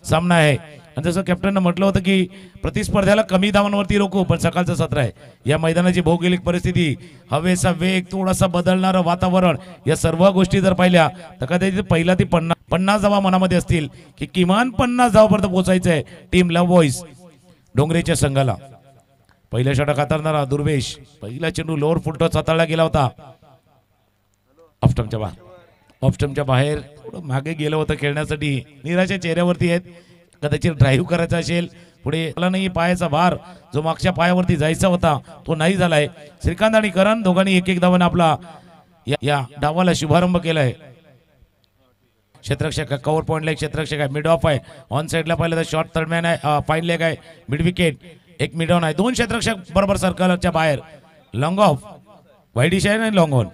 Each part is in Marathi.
सामना आहे। आणि जसं कॅप्टननं म्हटलं होतं की प्रतिस्पर्ध्याला कमी धावांवरती रोखू, पण सकाळचं सत्र आहे, या मैदानाची भौगोलिक परिस्थिती, हवेचा वेग, थोडासा बदलणारं वातावरण, या सर्व गोष्टी जर पाहिल्या तर कदाचित पहिला ती 50 धावा मनामध्ये असतील की किमान 50 धावापर्यंत पोहोचायचं आहे टीम लव्ह बॉईज डोंगरेच्या संघाला। पहिल्या षटक हाताळणारा दुर्वेश, पहिला चेंडू लोअर फुल टॉस हाताळला गेला होता ऑफस्टम्पच्या बाहेर थोडं मागे गेलं होतं खेळण्यासाठी, निराशा चेहऱ्यावरती आहेत, कदाचित ड्राईव्ह करायचा असेल, पुढे आला नाही, पायाचा भार जो मागच्या पायावरती जायचा होता तो नाही झालाय। श्रीकांत आणि करण दोघांनी एक धावाने आपला या डावाला शुभारंभ केलाय। क्षेत्ररक्षक कव्हर पॉइंटला एक क्षेत्ररक्षक आहे, मिड ऑफ आहे, ऑन साइडला पाहिलं तर शॉर्ट थर्डमॅन आहे, फाईन लेग आहे, मिड विकेट, एक मिड ऑन आहे, दोन क्षेत्ररक्षक बरोबर सर्कलच्या बाहेर, लॉंग ऑफ वाईडिश आहे आणि लॉंग ऑन,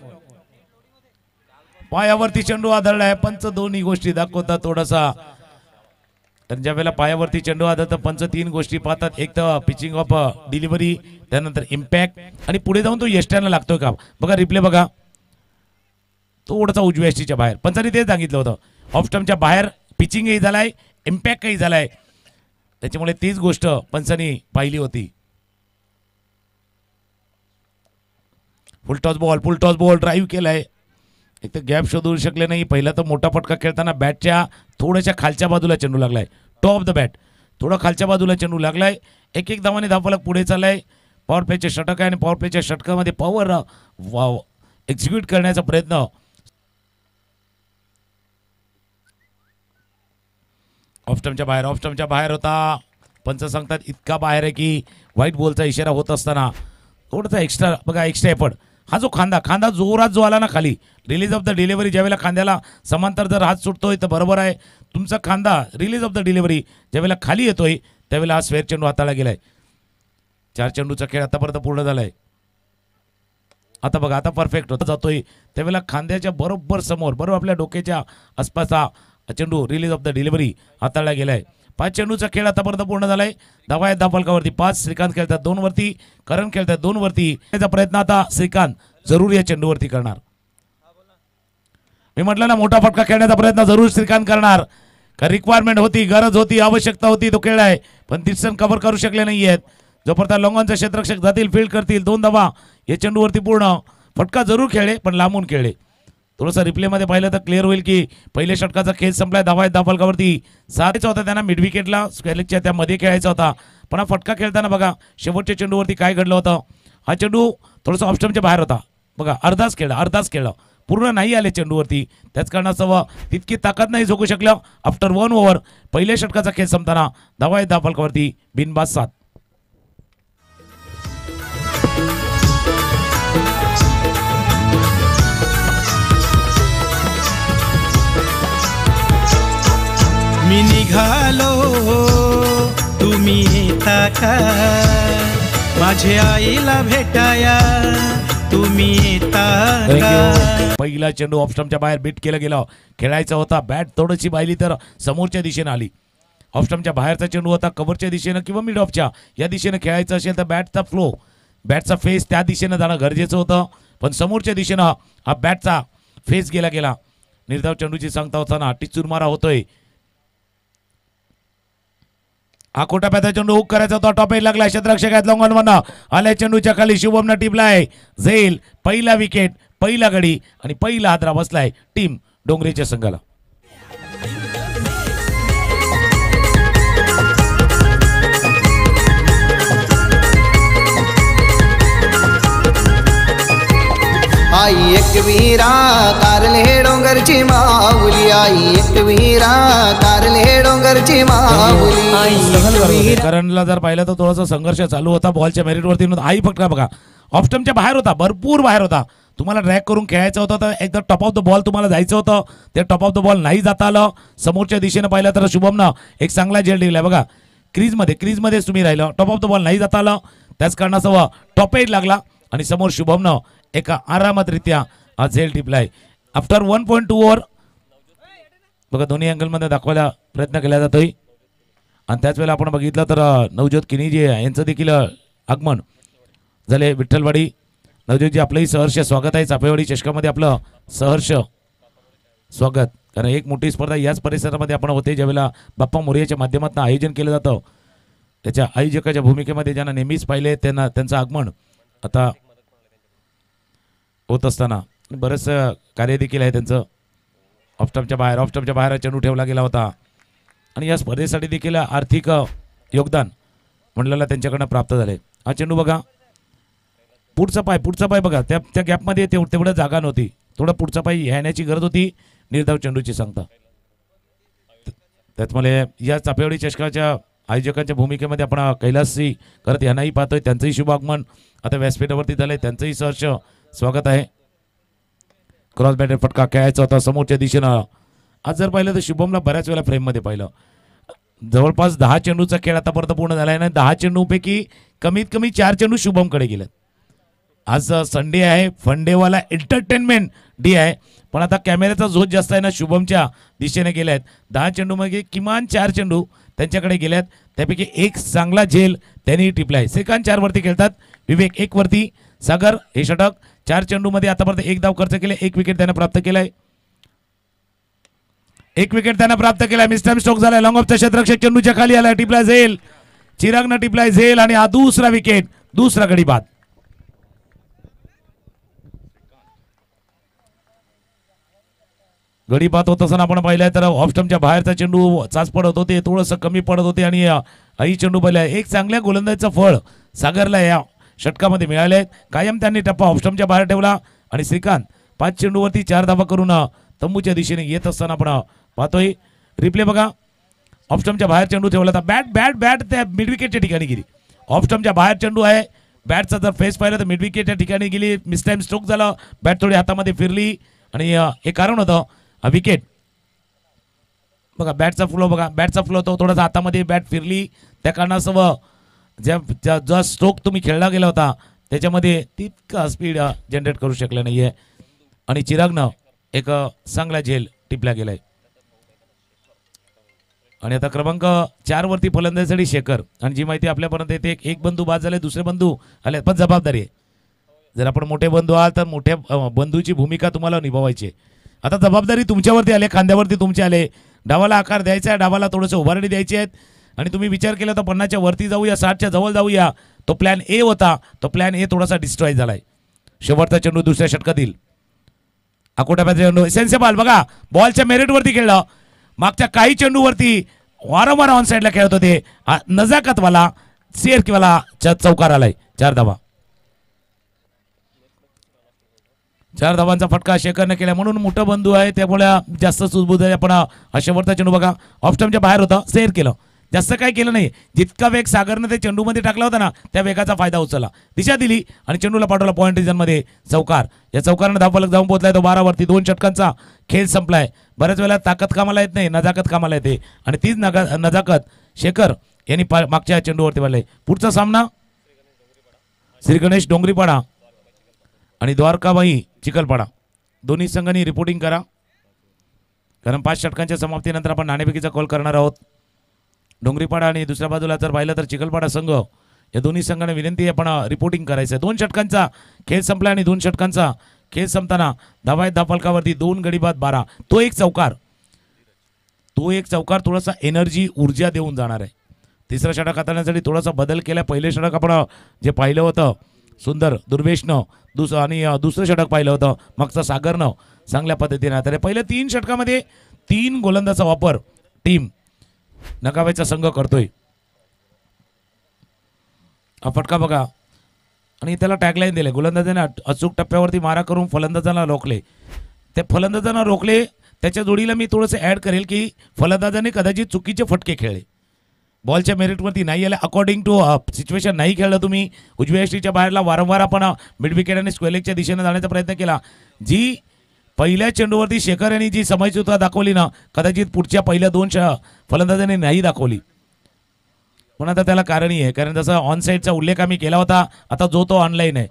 पायावरती चेंडू आदळलाय। पंच दोन्ही गोष्टी दाखवतात थोडासा, कारण ज्या वेळेला पायावरती चेंडू आदळतं पंच तीन गोष्टी पाहतात, एक तर पिचिंग ऑफ डिलिव्हरी, त्यानंतर इम्पॅक्ट आणि पुढे जाऊन तो यष्ट्याला लागतोय का बघा, रिप्ले बघा, थोडासा उजव्या यष्टीच्या बाहेर, पंचांनी तेच सांगितलं होतं, ऑफ स्टंपच्या बाहेर पिचिंगही झालाय, इम्पॅक्टही झालाय, त्याच्यामुळे तीच गोष्ट पंचांनी पाहिली होती। फुल टॉस बॉल ड्राईव्ह केलाय, एक तर गॅप शोधू शकले नाही, पहिला तर मोठा फटका खेळताना बॅटच्या थोड्याशा खालच्या बाजूला चेंडू लागलाय, टॉप ऑफ द बॅट थोडा खालच्या बाजूला चेंडू लागलाय, एक धावाने धावफलक पुढे चाललाय। पॉवर प्लेचे षटक आहे आणि पॉवर प्लेच्या षटकामध्ये पॉवर एक्झिक्यूट करण्याचा प्रयत्न, ऑफस्टंपच्या बाहेर होता, पंच सांगतात इतका बाहेर आहे की व्हाईट बॉलचा इशारा होत असताना थोडासा एक्स्ट्रा बघा, एक्स्ट्रा एफर्ट, हा जो खांदा जोरात जो आला ना खाली, रिलीज ऑफ द डिलिव्हरी, ज्यावेळेला खांद्याला समांतर जर हात सुटतोय तर बरोबर आहे, तुमचा खांदा रिलीज ऑफ द डिलिव्हरी ज्यावेळेला खाली येतोय त्यावेळेला हा स्क्वेअर चेंडू हाताळला गेलाय। 4 चेंडूचा खेळ आतापर्यंत पूर्ण झालाय, आता बघा आता परफेक्ट होता जातोय, त्यावेळेला खांद्याच्या बरोबर समोर, बरोबर आपल्या डोक्याच्या आसपास हा चेंडू रिलीज ऑफ द डिलिव्हरी हाताळला गेलाय। 5 चेंडूचा खेळ आतापर्यंत पूर्ण झालाय, धावा आहेत धावफलकावरती 5, श्रीकांत खेळतात 2 वरती, करण खेळतात 2 वरती, त्याचा प्रयत्न आता श्रीकांत जरूर या चेंडूवरती करणार, मी म्हटलं ना मोठा फटका खेळण्याचा प्रयत्न जरूर श्रीकांत करणार, रिक्वायरमेंट होती, गरज होती, आवश्यकता होती, तो खेळलाय, पण डिस्टन्स कव्हर करू शकले नाहीयेत, जोपर्यंत लॉंगॉनचे क्षेत्ररक्षक जातील फील्ड करतील 2 धावा या चेंडूवरती पूर्ण, फटका जरूर खेळले पण लांबून खेळले। थोडंसं रिप्लेमध्ये पाहिलं तर क्लिअर होईल की पहिल्या षटकाचा खेळ संपलाय, धावा आहेत धावफलकावरती, साधायचा होता त्यांना मिड विकेटला स्क्वेअरलेगच्या त्यामध्ये खेळायचा होता, पण हा फटका खेळताना बघा शेवटच्या चेंडूवरती काय घडलं होतं, हा चेंडू थोडंसं ऑफस्टंपच्या बाहेर होता बघा, अर्धाच खेळला पूर्ण नाही आले चेंडूवरती, त्याच कारणास्तव तितकी ताकद नाही झोकू शकलं। आफ्टर 1 ओव्हर पहिल्या षटकाचा खेळ संपताना धावा आहेत धावफलकावरती बिनबाद 7। मी निघालो तुम्ही येता का, माझ्या आईला भेटाया तुम्ही येता का। पहिला चेंडू ऑफस्टंपच्या बाहेर बीट केलं गेलं, खेळायचा होता, बॅट थोडीशी बाहिली तर समोरच्या दिशेने आली, ऑफस्टंपच्या बाहेरचा चेंडू होता, कव्हरच्या दिशेनं किंवा मिड ऑफच्या या दिशेनं खेळायचं असेल तर बॅटचा फ्लो, बॅटचा फेस त्या दिशेनं जाणं गरजेचं होतं, पण समोरच्या दिशेनं हा बॅटचा फेस गेला, निर्धाव चेंडूची सांगता होताना टिचूरमारा होतोय, हा खोटा पॅचा चेंडू हुक करायचा होता, टॉप एज लागला, क्षेत्ररक्षक आहेत लॉंग ऑन वरनं आल्या, चेंडूच्या खाली शुभमनं टिपलाय, झेल पहिला विकेट, पहिला गडी आणि पहिला हादरा बसलाय टीम डोंगरेच्या संघाला। आई एकवीरा कारले डोंगरची माऊली, आई एकवीरा कारले डोंगरची माऊली। करणला जर पाहिलं तर थोडासा संघर्ष चालू होता बॉलच्या मेरिटवरती, आई फटका बघा ऑफस्टंपच्या बाहेर होता, भरपूर बाहेर होता, तुम्हाला ड्रॅग करून खेळायचं होतं तर एकदम टॉप ऑफ द बॉल तुम्हाला जायचं होतं, ते टॉप ऑफ द बॉल नाही जाता आलं, समोरच्या दिशेनं पाहिलं तर शुभमनं एक चांगला झेल दिलाय बघा, क्रीजमध्येच तुम्ही राहिलं, टॉप ऑफ द बॉल नाही जाता आलं, त्याच कारणास्तव टॉप एज लागला आणि समोर शुभमनं एका आरामातरित्या हा झेल टिपलाय। आफ्टर 1.2 ओव्हर बघा दोन्ही अँगलमध्ये दाखवायला प्रयत्न केला जातोय, आणि त्याच वेळेला आपण बघितलं तर नवज्योत किनीजी यांचं देखील आगमन झाले विठ्ठलवाडी। नवज्योतजी आपलंही सहर्ष स्वागत आहे, चापेवाडी चषकामध्ये आपलं सहर्ष स्वागत। कारण एक मोठी स्पर्धा याच परिसरामध्ये आपण होते, ज्यावेळेला बाप्पा मोरयाच्या माध्यमातून आयोजन केलं जातं. त्याच्या आयोजकाच्या भूमिकेमध्ये ज्यांना नेहमीच पाहिले त्यांना त्यांचं आगमन आता होत असताना बरंच कार्य देखील आहे त्यांचं. ऑफस्टम्पच्या बाहेर चेंडू ठेवला गेला होता आणि या स्पर्धेसाठी देखील आर्थिक योगदान मंडळाला त्यांच्याकडनं प्राप्त झाले. हा चेंडू बघा, पुढचा पाय बघा, त्या गॅपमध्ये तेवढं जागा नव्हती, थोडं पुढचा पाय येण्याची गरज होती. निर्धाव चेंडूची सांगता त्याचमुळे या चापेवाडी चषकाच्या आयोजकांच्या भूमिकेमध्ये आपण कैलासजी करत यांनाही पाहतोय. त्यांचंही शुभ आगमन आता व्यासपीठावरती झालंय, त्यांचंही सहर्ष स्वागत आहे. क्रॉस बॅटर फटका खेळायचा होता समोरच्या दिशेनं. आज जर पाहिलं तर शुभमला बऱ्याच वेळा फ्रेममध्ये पाहिलं. जवळपास 10 चेंडूचा खेळ आतापर्यंत पूर्ण झाला आहे ना. 10 चेंडूपैकी कमीत कमी 4 चेंडू शुभमकडे गेलेत. आज संडे आहे, फंडेवाला एंटरटेनमेंट डे आहे, पण आता कॅमेऱ्याचा झोत जास्त आहे ना शुभमच्या दिशेने गेले आहेत. 10 चेंडूमध्ये किमान 4 चेंडू त्यांच्याकडे गेल्यात. त्यापैकी एक चांगला झेल त्यांनी टिपलाय. सेकंड 4 वरती खेळतात, विवेक 1 वरती, सागर हे षटक. 4 चेंडूमध्ये आतापर्यंत 1 धाव खर्च केले, 1 विकेट त्यानं प्राप्त केलाय. 1 विकेट त्यानं प्राप्त केलाय. मिस्टर स्ट्रोक झालाय. लॉंग ऑफचा क्षेत्ररक्षक चेंडूच्या खाली आला, टिपला झेल, चिरागनं टिपलाय झेल आणि हा दुसरा विकेट, दुसरा गडी बाद. गडी बाद होत असताना आपण पाहिलंय तर ऑफस्टम्पच्या बाहेरचा चेंडू चाच पडत होते, थोडंसं कमी पडत होते आणि आई चेंडू पाहिलाय. एक चांगल्या गोलंदाजीचं फळ सागरला या षटकामध्ये मिळाले. कायम त्यांनी टप्पा ऑफस्टम्पच्या बाहेर ठेवला आणि श्रीकांत 5 चेंडूवरती 4 धावा करून तंबूच्या दिशेने येत असताना आपण पाहतोय. रिप्ले बघा, ऑफस्टम्पच्या बाहेर चेंडू ठेवला होता. बॅट त्या मिड विकेटच्या ठिकाणी गेली. ऑफस्टम्पच्या बाहेर चेंडू आहे, बॅटचा जर फेस पाहिला तर मिड विकेटच्या ठिकाणी गेली. मिसटाइम स्ट्रोक झाला, बॅट थोडी हातामध्ये फिरली आणि हे कारण होतं विकेट. बघा बॅटचा फ्लो, बघा बॅटचा फ्लो तो थोडासा हातामध्ये बॅट फिरली, त्या कारणासह ज्या स्ट्रोक तुम्ही खेळला गेला होता त्याच्यामध्ये तितका स्पीड जनरेट करू शकले नाहीये आणि चिरागनं एक चांगला झेल टिपला गेलाय. आणि आता क्रमांक 4 वरती फलंदाजीसाठी शेखर. आणि जी माहिती आपल्यापर्यंत येते, एक बंधू बाद झाले, दुसरे बंधू आले, पण जबाबदारी आहे. जर आपण मोठे बंधू आहात तर मोठ्या बंधूची भूमिका तुम्हाला निभावायची आहे. आता जबाबदारी तुमच्यावरती आले, खांद्यावरती तुमचे आले. डावाला आकार द्यायचा आहे, डावाला थोडंसं उभारणी द्यायची आहेत आणि तुम्ही विचार केला तर 50च्या वरती जाऊया, 60च्या जवळ जाऊया. तो प्लॅन ए होता, तो प्लॅन ए थोडासा डिस्ट्रॉय झालाय. शेवटचा चेंडू दुसऱ्या षटकातील अकोटा चेंडू सेन्सेबल. बघा बॉलच्या मेरिटवरती खेळलं, मागच्या काही चेंडूवरती वारंवार ऑन साईडला खेळत होते. नजाकतवाला सेरकीवाला चौकार आलाय. 4 धावा, 4 धावांचा फटका शेखरने केला, म्हणून मोठं बंधू आहे त्यामुळे जास्त सुजबुज आहे. पण शेवटचा चेंडू बघा ऑफस्टम्पच्या बाहेर होता, सेर केलं, जास्त काय केलं नाही. जितका वेग सागरने ते चेंडूमध्ये टाकला होता ना त्या वेगाचा फायदा उचलला, दिशा दिली आणि चेंडूला पाठवला पॉईंट रिजनमध्ये. चौकार, या चौकाराने धावफलक जाऊन पोहोचलाय तो 12 वरती. 2 षटकांचा खेळ संपलाय. बऱ्याच वेळेला ताकद कामाला येत नाही, नजाकत कामाला येते आणि तीच नजाकत शेखर यांनी मागच्या चेंडूवरती वाढले. पुढचा सामना श्री गणेश डोंगरीपाडा आणि द्वारकाबाई चिखलपाडा. दोन्ही संघांनी रिपोर्टिंग करा, कारण 5 षटकांच्या समाप्तीनंतर आपण नाणेफेकीचा कॉल करणार आहोत. डोंगरीपाडा आणि दुसऱ्या बाजूला जर पाहिलं तर चिखलपाडा संघ, या दोन्ही संघांना विनंती आहे आपण रिपोर्टिंग करायचं आहे. 2 षटकांचा खेळ संपला आणि 2 षटकांचा खेळ संपताना धावफलकावरती 2 गडी बाद 12. तो एक चौकार थोडासा एनर्जी ऊर्जा देऊन जाणार आहे. तिसरा षटक हाताळण्यासाठी थोडासा बदल केला. पहिले षटक आपण जे पाहिलं होतं सुंदर दुर्वेशनं आणि दुसरं षटक पाहिलं होतं मागचा सागरनं चांगल्या पद्धतीने हाताळले. पहिल्या 3 षटकामध्ये 3 गोलंदाजाचा वापर टीम नकाव्याचा संघ करतोय. हा फटका बघा आणि त्याला टॅगलाईन दिले. गोलंदाजाने अचूक टप्प्यावरती मारा करून फलंदाजांना रोखले. ते फलंदाजांना रोखले त्याच्या जोडीला मी थोडंसं ॲड करेल की फलंदाजाने कदाचित चुकीचे फटके खेळले, बॉलच्या मेरिटवरती नाही आले, अकॉर्डिंग टू सिच्युएशन नाही खेळलं तुम्ही. उजव्या यष्टीच्या बाहेरला वारंवार आपण मिड विकेट आणि स्क्वेअरलेगच्या दिशेने जाण्याचा प्रयत्न केला. जी पहिल्या चेंडूवरती शेखर यांनी जी समयसूत्रता दाखवली ना, कदाचित पुढच्या पहिल्या 2 फलंदाजांनी नाही दाखवली. पण आता त्याला कारणही आहे, कारण जसं ऑन साईडचा उल्लेख आम्ही केला होता, आता जो तो ऑनलाईन आहे,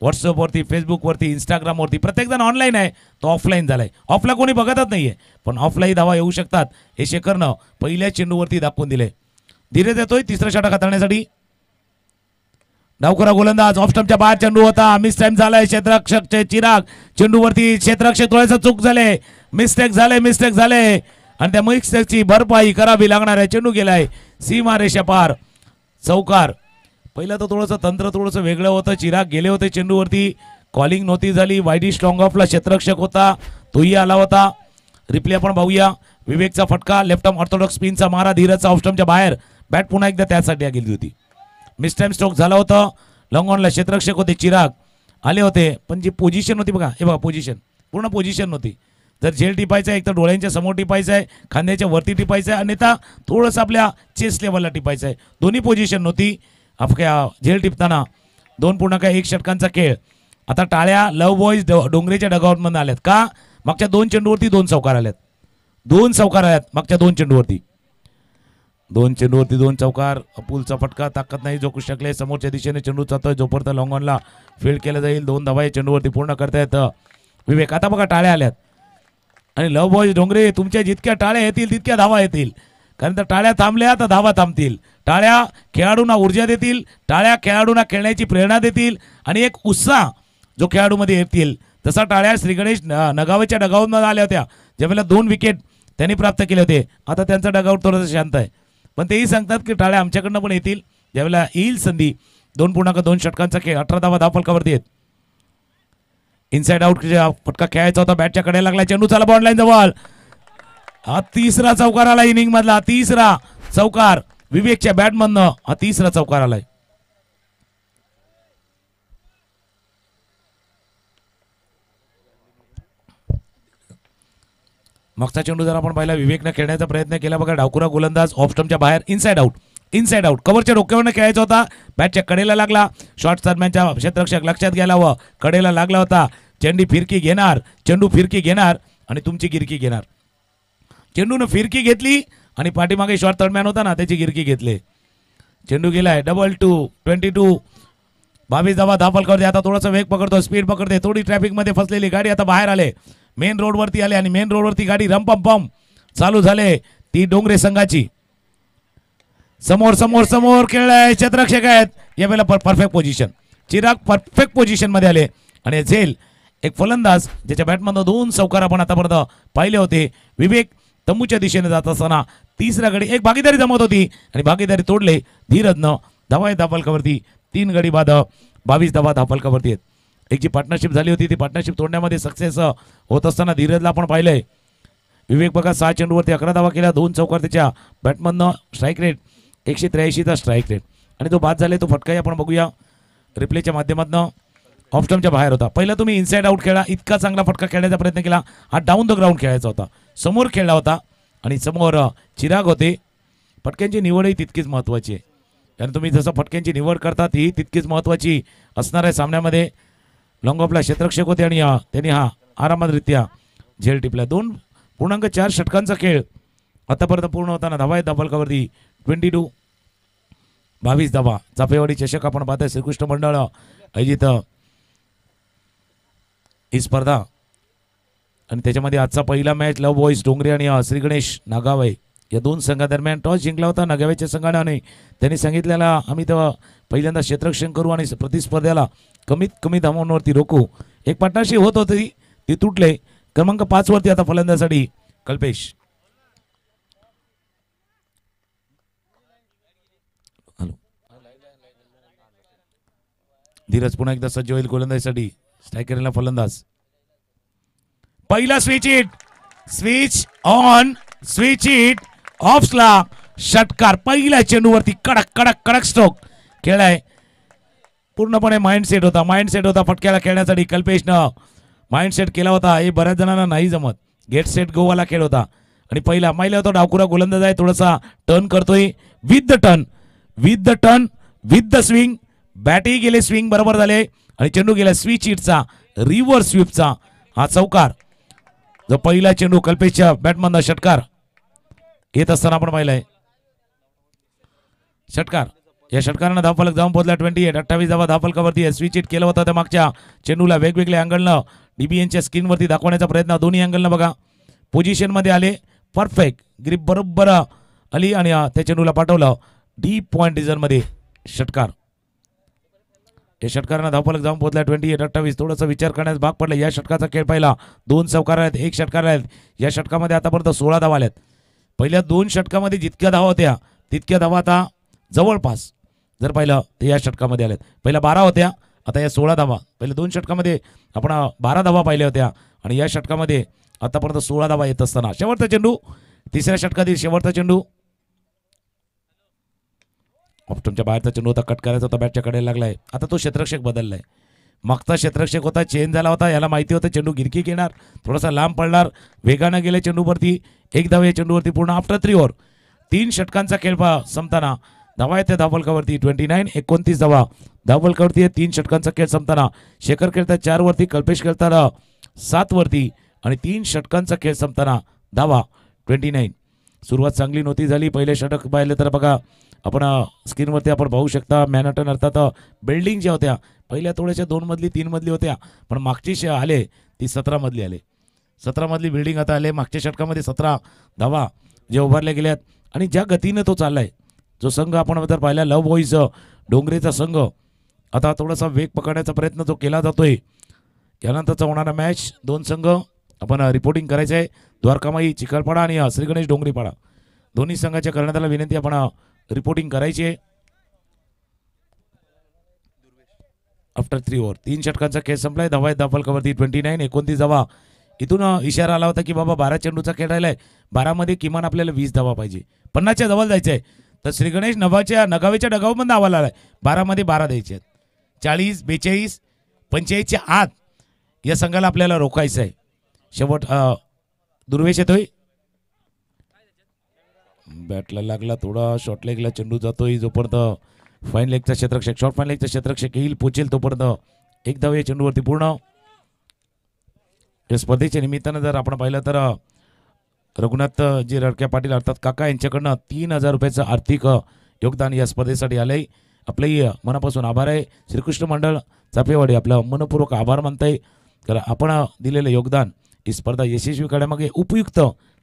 व्हॉट्सअपवरती, फेसबुकवरती, इंस्टाग्रामवरती प्रत्येकजण ऑनलाईन आहे, तो ऑफलाईन झालाय. ऑफला कोणी बघतच नाहीये, पण ऑफलाईन धावा येऊ शकतात हे शेखरनं पहिल्या चेंडूवरती दाखवून दिले. धीरे देतोय तिसरं षटक हाताळण्यासाठी. डावखुरा गोलंदाज ऑफ स्टंपच्या बाहेर चेंडू होता, मिस टाइम झालाय क्षेत्ररक्षक चिराग, चेंडूवरती क्षेत्ररक्षक थोडंसं चूक झाले, मिस्टेक झाले आणि त्या मिस्टेकची भरपाई करावी लागणार आहे. चेंडू गेलाय सीमारेषा पार, चौकार. पहिलं तर थोडंसं तंत्र थोडंसं वेगळं होतं, चिराग गेले होते चेंडूवरती, कॉलिंग नव्हती झाली, वाईडी स्ट्रॉंग ऑफला क्षेत्ररक्षक होता, तोही आला होता. रिप्ले आपण पाहूया. विवेकचा फटका, लेफ्ट आर्म ऑर्थोडॉक्स स्पिनचा मारा, धीरजचा ऑफ स्टंपच्या बाहेर, बॅट पुन्हा एकदा त्यासाठी गेली होती. मिस टाइम स्ट्रोक झाला होता, लॉंग ऑनला क्षेत्ररक्षक होते चिराग आले होते, पण जी पोझिशन होती बघा, हे बघा पोझिशन पूर्ण पोझिशन नव्हती. जर झेल टिपायचं आहे, एक तर डोळ्यांच्या समोर टिपायचं आहे, खांद्याच्या वरती टिपायचं आहे, अन्यथा थोडंसं आपल्या चेस्ट लेवलला टिपायचं आहे. दोन्ही पोझिशन नव्हती आपल्या झेल टिपताना. 2.1 षटकांचा खेळ. आता टाळ्या लव बॉईज डोंगरेच्या डगआउटमधून आल्यात का? मागच्या 2 चेंडूवरती 2 चौकार आल्यात, 2 चौकार आल्यात मागच्या 2 चेंडूवरती. 2 चेंडूवरती 2 चौकार. अपुलचा फटका, ताकद नाही जो शकले, समोरच्या दिशेने चेंडू जातोय, जोपर्यंत लॉंग ऑनला फील्ड केलं जाईल. 2 धावा चेंडूवरती पूर्ण करता येतं विवेक. आता बघा टाळ्या आल्यात आणि लव बॉईज डोंगरे, तुमच्या जितक्या टाळ्या येतील तितक्या धावा येतील, कारण तर टाळ्या थांबल्या तर धावा थांबतील. टाळ्या खेळाडूंना ऊर्जा देतील, टाळ्या खेळाडूंना खेळण्याची प्रेरणा देतील आणि एक उत्साह जो खेळाडूमध्ये येतील. तसा टाळ्या श्री गणेश नगावेच्या डगाऊटमध्ये आल्या होत्या, ज्यावेळेला 2 विकेट त्यांनी प्राप्त केले होते. आता त्यांचा डगाऊट थोडंसं शांत आहे, पण तेही सांगतात की टाळ्या आमच्याकडनं पण येतील ज्यावेळेला येईल संधी. 2.2 षटकांचा खेळ, 18 धावा धावफलकावरती आहेत. इनसाइड आउट फटका खेळायचा होता, बॅटच्या कडे लागला, चेंडू चाला बॉन्ड लाईन जवळ. हा तिसरा चौकार आला इनिंग मधला, तिसरा चौकार विवेकच्या बॅटमधनं, हा तिसरा चौकार आलाय. मागचा चेंडू जर आपण पाहिला, विवेकने खेळण्याचा प्रयत्न केला बघा, डावखुरा गोलंदाज ऑफ स्टंपच्या बाहेर, इनसाइड आउट कव्हरच्या डोक्यावरनं खेळायचा होता, बॅटच्या कडेला लागला, शॉर्ट दरम्यानच्या क्षेत्ररक्षक लक्षात गेला हवं, कडेला लागला होता. चेंडू फिरकी घेणार आणि तुमची गिरकी घेणार. चेंडूनं फिरकी घेतली आणि पाठीमागे शॉर्ट थर्डमॅन होता ना, त्याची गिरकी घेतली. चेंडू गेलाय 22 22 धावा धावफलकावरती. आता थोडासा वेग पकडतो, स्पीड पकडते, थोडी ट्रॅफिकमध्ये फसलेली गाडी आता बाहेर आले, मेन रोडवरती आले आणि मेन रोडवरती गाडी रम चालू झाले. ती डोंगरे संघाची समोर खेळलाय, क्षेत्ररक्षक आहेत यावेळेला perfect position. Chirag perfect position मध्ये आले आणि झेल एक फलंदाज ज्याच्या बॅटमधून 2 चौकार आपण आतापर्यंत पाहिले होते. विवेक तंबूच्या दिशेने जात असताना तिसऱ्या गडी एक भागीदारी जमत होती आणि भागीदारी तोडले धीरजनं. धावा धावफलकावरती 3 गडी बाद, 22 धावा धावफलकावरती आहेत. एक जी पार्टनरशिप झाली होती ती पार्टनरशिप तोडण्यामध्ये सक्सेस होत असताना धीरजला आपण पाहिलंय. विवेक बघा 6 चेंडूवरती 11 धावा केल्या, 2 चौकार त्याच्या बॅटमधनं. स्ट्राईक रेट 183चा स्ट्राईक रेट आणि तो बाद झाले. तो फटकाही आपण बघूया रिप्लेच्या माध्यमातून. ऑफ स्टंपच्या बाहेर होता. पहिला तुम्ही इनसाइड आउट खेळा, इतका चांगला फटका खेळण्याचा प्रयत्न केला. हा डाऊन द ग्राउंड खेळायचा होता, समोर खेळला होता आणि समोर चिराग होते. फटक्यांची निवडही तितकीच महत्त्वाची आहे, कारण तुम्ही जसं फटक्यांची निवड करतात ही तितकीच महत्त्वाची असणार आहे सामन्यामध्ये. लॉंग ऑफला क्षेत्ररक्षक होते आणि त्यांनी हा आरामातरित्या झेल टिपला. 2.4 षटकांचा खेळ आतापर्यंत पूर्ण होताना धावा आहेत धावफलकावरती 22 धावा. चाफेवाडी चषक आपण पाहतोय, श्रीकृष्ण मंडळ आयोजित ही स्पर्धा आणि त्याच्यामध्ये आजचा पहिला मॅच लव बॉईज डोंगरे आणि श्री गणेश नागावे या 2 संघादरम्यान टॉस जिंकला होता नागावेच्या संघाने. आणि त्यांनी सांगितलेला आम्ही तेव्हा पहिल्यांदा क्षेत्ररक्षण करू आणि प्रतिस्पर्ध्याला कमीत कमी धावांवरती रोखू. एक पार्टनरशिप होत होती ती तुटले. क्रमांक 5 वरती आता फलंदाजासाठी कल्पेश. धीरज पुन्हा एकदा सज्ज होईल गोलंदाजीसाठी. स्ट्रायकरला फलंदाज. पहिला स्विच ऑन ऑफला षटकार. पहिल्या चेंडूवरती कडक स्ट्रोक खेळाय. पूर्णपणे माइंडसेट होता फटक्याला खेळण्यासाठी. कल्पेशनं माइंडसेट केला होता, हे बऱ्याच जणांना नाही जमत. गेट सेट गोवाला खेळ होता आणि पहिला होता डावखुरा गोलंदाज आहे. थोडासा टर्न करतोय विथ द स्विंग. बॅटही गेले, स्विंग बरोबर झाले आणि चेंडू गेला स्विच हिटचा, रिव्हर्स स्वीपचा हा चौकार. जो पहिला चेंडू कल्पेशच्या बॅटमधनं षटकार येत असताना आपण पाहिलाय. षटकार, या षटकारानं धावफलक जाऊन पोहोचला 28 धावा धावफलकावरती. स्विच हिट केलं होतं त्या मागच्या चेंडूला वेगवेगळ्या अँगलनं डीबीएनच्या स्क्रीनवरती दाखवण्याचा प्रयत्न. दोन्ही अँगलनं बघा पोझिशनमध्ये आले. परफेक्ट ग्रिप बरोबर आली आणि त्या चेंडूला पाठवलं डीप पॉइंट रिझनमध्ये. षटकार या षटकारांना धावफलक जाऊन पोहोचला 28-28. थोडासा विचार करण्यास भाग पडला. या षटकाचा खेळ पाहिला. 2 चौकार आहेत, 1 षटकार आहेत. या षटकामध्ये आतापर्यंत 16 धावा आल्यात. पहिल्या 2 षटकामध्ये जितक्या धावा होत्या तितक्या धावा आता जवळपास जर पाहिलं तर या षटकामध्ये आल्यात. पहिल्या 12 होत्या, आता या 16 धावा. पहिल्या 2 षटकामध्ये आपण 12 धावा पाहिल्या होत्या आणि या षटकामध्ये आतापर्यंत 16 धावा येत असताना शेवटचा चेंडू, तिसऱ्या षटकातील शेवटचा चेंडू. ऑप्टमच्या बाहेरचा चेंडू होता, कट करायचा होता, बॅटच्या कडेला लागलाय. आता तो क्षेत्ररक्षक बदललाय. मागचा क्षेत्ररक्षक होता, चेंज झाला होता. याला माहिती होतं चेंडू गिरकी घेणार, थोडासा लांब पडणार, वेगानं गेले चेंडूवरती. 1 धाव या चेंडूवरती पूर्ण आफ्टर 3 ओव्हर. 3 षटकांचा खेळ संपताना धावा येते धावफलकावरती 29-29 धावा धावफलकावरती आहे. 3 षटकांचा खेळ संपताना शेखर खेळतात 4 वरती, कल्पेश खेळताना 7 वरती आणि 3 षटकांचा खेळ संपताना धावा 29. सुरुवात चांगली नव्हती झाली. पहिले षटक पाहिलं तर बघा आपण स्क्रीनवरती आपण पाहू शकता. मॅनहॅटन अर्थात बिल्डिंग ज्या होत्या पहिल्या थोड्याशा 2 मजली 3 मजली होत्या, पण मागची आले ती 17 मजली आले. 17 मजली बिल्डिंग आता आले. मागच्या षटकामध्ये 17 धावा जे उभारल्या गेल्यात आणि ज्या गतीनं तो चाललाय जो संघ आपण जर पाहिला लव बॉईज डोंगरेचा संघ आता थोडासा वेग पकडण्याचा प्रयत्न जो केला जातोय. यानंतरचा होणारा मॅच 2 संघ आपण रिपोर्टिंग करायचं आहे. द्वारकामाई चिखलपाडा आणि श्री गणेश डोंगरीपाडा दोन्ही संघाच्या करण्यात आला विनंती आपण रिपोर्टिंग करायची आहे. आफ्टर 3 ओव्हर 3 षटकांचा खेळ संपलाय. धावा आहेत धावफलकावरती 29-29 धावा. इथून इशारा आला होता की बाबा 12 चेंडूचा खेळ राहिलाय, 12 मध्ये किमान आपल्याला 20 धावा पाहिजे, 50च्या जवळ जायचं आहे. तर श्री गणेश नगावेच्या डगावमध्ये आवाला आलाय 12 मध्ये 12 द्यायचे आहेत. 40, 42, 45च्या आत या संघाला आपल्याला रोखायचं आहे. शेवट दुर्वेश येतोय, बॅटला लागला थोडा, शॉर्ट लेगला चेंडू जातोय. जोपर्यंत फाईन लेगचा क्षेत्ररक्षक शॉर्ट फाईन लेगचा क्षेत्ररक्षक येईल पोचेल तोपर्यंत 1 धाव या चेंडूवरती पूर्ण. या स्पर्धेच्या निमित्तानं जर आपण पाहिलं तर रघुनाथ जी रडक्या पाटील अर्थात काका यांच्याकडनं 3000 रुपयाचं आर्थिक योगदान या स्पर्धेसाठी आलंय. आपलंही मनापासून आभार आहे. श्रीकृष्ण मंडळ चापेवाडी आपलं मनपूर्वक आभार मानताय. कारण आपण दिलेलं योगदान ही स्पर्धा यशस्वी करण्यामागे उपयुक्त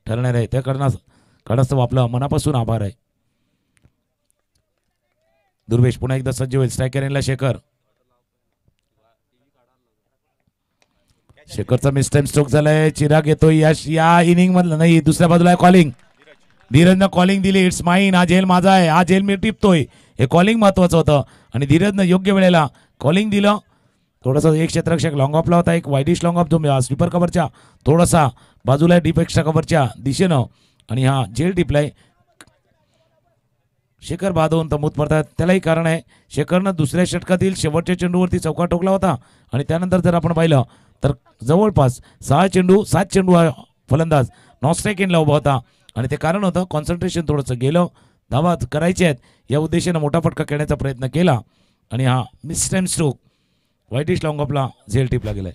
ठरणार आहे. त्या कारणास्तव आपलं मनापासून आभार आहे. दुर्वेश पुन्हा एकदा सज्ज होईल. स्ट्रायकर यांना शेखरचा मिस्टाईम स्ट्रोक झालाय. चिराग येतोय या इनिंग मधला नाही, दुसऱ्या बाजूला आहे कॉलिंग. धीरजनं कॉलिंग दिली, इट्स माइन, हा झेल माझा आहे, हा झेल मी टिपतोय. हे कॉलिंग महत्वाचं होतं आणि धीरजनं योग्य वेळेला कॉलिंग दिलं. थोडासा एक क्षेत्ररक्षक लॉंग ऑफला होता, एक वाईडिश लॉंग ऑफ जो स्वीपर कव्हरच्या थोडासा बाजूला डीप एक्स्ट्रा कव्हरच्या दिशेनं आणि हा झेल टिपलाय. शेखर बाधवून तमूत पडतात. त्यालाही कारण आहे, शेखरनं दुसऱ्या षटकातील शेवटच्या चेंडूवरती चौका ठोकला होता आणि त्यानंतर जर आपण पाहिलं तर जवळपास 7 चेंडू हा फलंदाज नॉनस्ट्राईक उभा होता आणि ते कारण होतं कॉन्सन्ट्रेशन थोडंसं गेलं. धावा करायचे आहेत या उद्देशानं मोठा फटका खेळण्याचा प्रयत्न केला आणि हा मिसटाईम स्ट्रोक व्हाईटिश लॉंग ऑफला झेल टिपला गेलाय.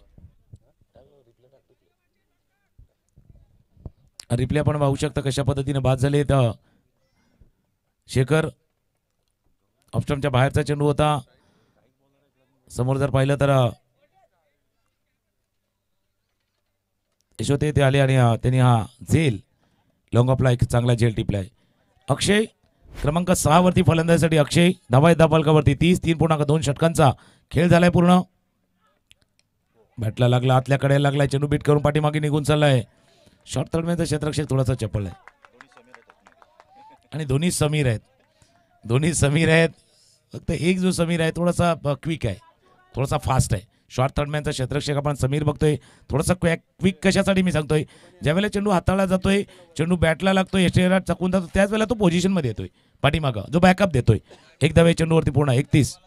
रिप्ले आपण पाहू शकता कशा पद्धतीने बाद झाले. तर शेखर ऑप्शनच्या बाहेरचा चेंडू होता. समोर जर पाहिलं तर यशोते ते आले आणि त्यांनी हा झेल लॉंग ऑफला एक चांगला झेल टिपलाय. अक्षय क्रमांक 6 वरती फलंदाजीसाठी अक्षय धावा आहेत धावफलकावरती 3.2 षटकांचा खेळ झालाय पूर्ण. बॅटला लागला, आतल्याकडे लागलाय, चेंडू बीट करून पाठीमागे निघून चाललाय. शॉर्ट थर्डमॅनचा क्षेत्ररक्षक थोडासा चपल आहे आणि दोन्ही समीर आहेत. फक्त एक जो समीर आहे थोडासा क्विक आहे, थोडासा फास्ट आहे. शॉर्ट थर्डमॅनचा क्षेत्ररक्षक आपण समीर बघतोय थोडासा क्विक. कशासाठी मी सांगतोय, ज्यावेळेला चेंडू हाताळला जातोय, चेंडू बॅटला लागतोय, एस्टेरा चकून जातो, त्याच वेळेला तो पोझिशनमध्ये येतोय पाठीमागं, जो बॅकअप देतोय. 1 धाव चेंडूवरती पूर्ण 31.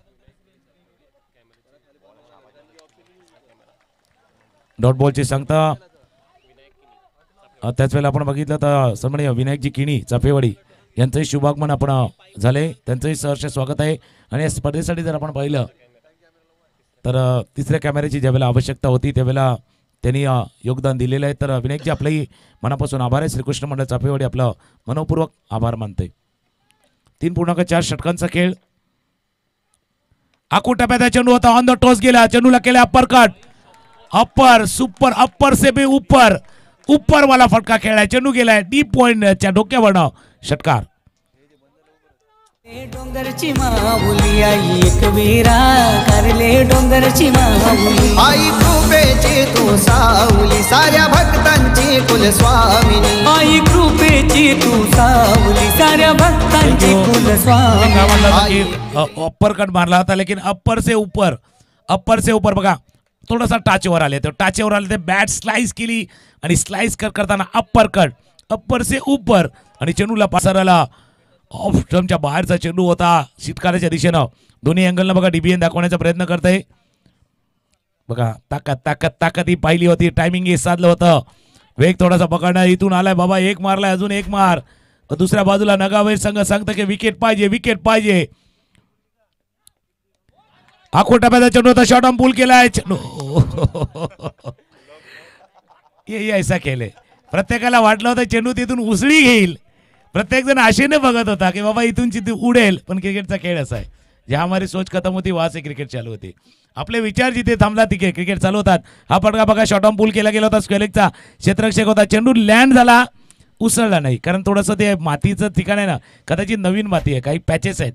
डॉट बॉलची सांगता त्याच वेळेला आपण बघितलं तर सन्माननीय विनायकजी किणी चाफेवाडी यांचंही शुभागमन आपण झाले, त्यांचंही सहर्ष स्वागत आहे. आणि या स्पर्धेसाठी जर आपण पाहिलं तर तिसऱ्या कॅमेऱ्याची ज्यावेळेला आवश्यकता होती त्यावेळेला त्यांनी योगदान दिलेलं आहे. तर विनायकजी आपलंही मनापासून आभार आहे. श्रीकृष्ण मंडळ चाफेवाडी आपलं मनपूर्वक आभार मानते. 3.4 षटकांचा खेळ. आकू टप्प्याचा चेंडू होता, ऑन द टॉस गेला, चेंडूला केला upper cut, upper super upper से भी ऊपर वाला फटका खेळलाय, चेंडू गेलाय डीप पॉइंटच्या डोक्यावरनं षटकार. डोंगरची माऊली आई एकवीरा कारले डोंगरची माऊली आई कृपेची तू सावली साऱ्या भक्तांची कुलस्वामिनी आई कृपेची तू सावली साऱ्या भक्तांची कुलस्वामिनी अप्पर कट मारला होता लेकिन अप्पर से ऊपर बघा थोडासा टाचवर आले तर टाचवर आले ते बॅट स्लाइस केली आणि स्लाइस करताना अप्पर से ऊपर आणि चेंडूला पासराला ऑफ स्टंपच्या बाहेरचा चेंडू होता षटकाराच्या दिशेनं दोन्ही अँगलनं बघा डीबीएन दाखवण्याचा प्रयत्न करतंय बघा ताकद ही पाहिली होती टायमिंग हे साधलं होतं वेग थोडासा पकडणं इथून आलाय बाबा एक मारलाय अजून एक मार दुसऱ्या बाजूला नगावेर संघ सांगतं की विकेट पाहिजे आखो टप्प्याचा चेंडू होता शॉर्ट ऑन पूल केलाय ये ऐसा केले प्रत्येकाला वाटलं होतं चेंडू तिथून उसळी घेईल प्रत्येक जण आशेने बघत होता की बाबा इथून चिती उडेल पण क्रिकेटचा खेळ असा आहे जहाँ हमारी सोच खत्म होती वहां से क्रिकेट चालू होते आपले विचार जिथे थांबला तिथे क्रिकेट चालू होतात हा पडका बघा शॉर्ट ऑन पूल केला गेला होता स्क्वेअरलेगचा क्षेत्ररक्षक होता चेंडू लँड झाला उसळला नाही कारण थोडंसं ते मातीचं ठिकाण आहे ना कदाचित नवीन माती आहे काही पॅचेस आहेत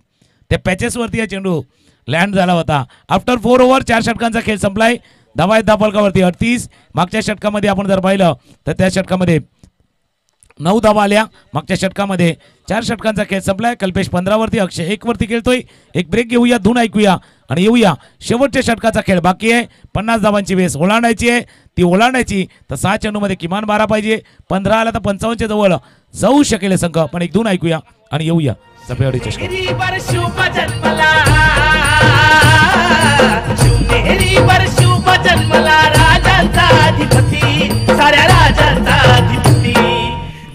त्या पॅचेसवरती हा चेंडू लँड झाला होता आफ्टर 4 ओव्हर 4 षटकांचा खेळ संपलाय धावा आहेत फलकावरती 38 मागच्या षटकामध्ये आपण जर पाहिलं तर त्या षटकामध्ये 9 धावा आल्या मागच्या षटकामध्ये 4 षटकांचा खेळ संपलाय कल्पेश 15 वरती अक्षय 1 वरती खेळतोय एक ब्रेक घेऊया धून ऐकूया आणि येऊया शेवटच्या षटकाचा खेळ बाकी आहे 50 धावांची वेस ओलांडायची आहे ती ओलांडायची तर 6 चेंडूमध्ये किमान 12 पाहिजे 15 आला तर 55 च्या जवळ जाऊ शकेल संघ पण एक धून ऐकूया आणि येऊया सफेवाडी चषक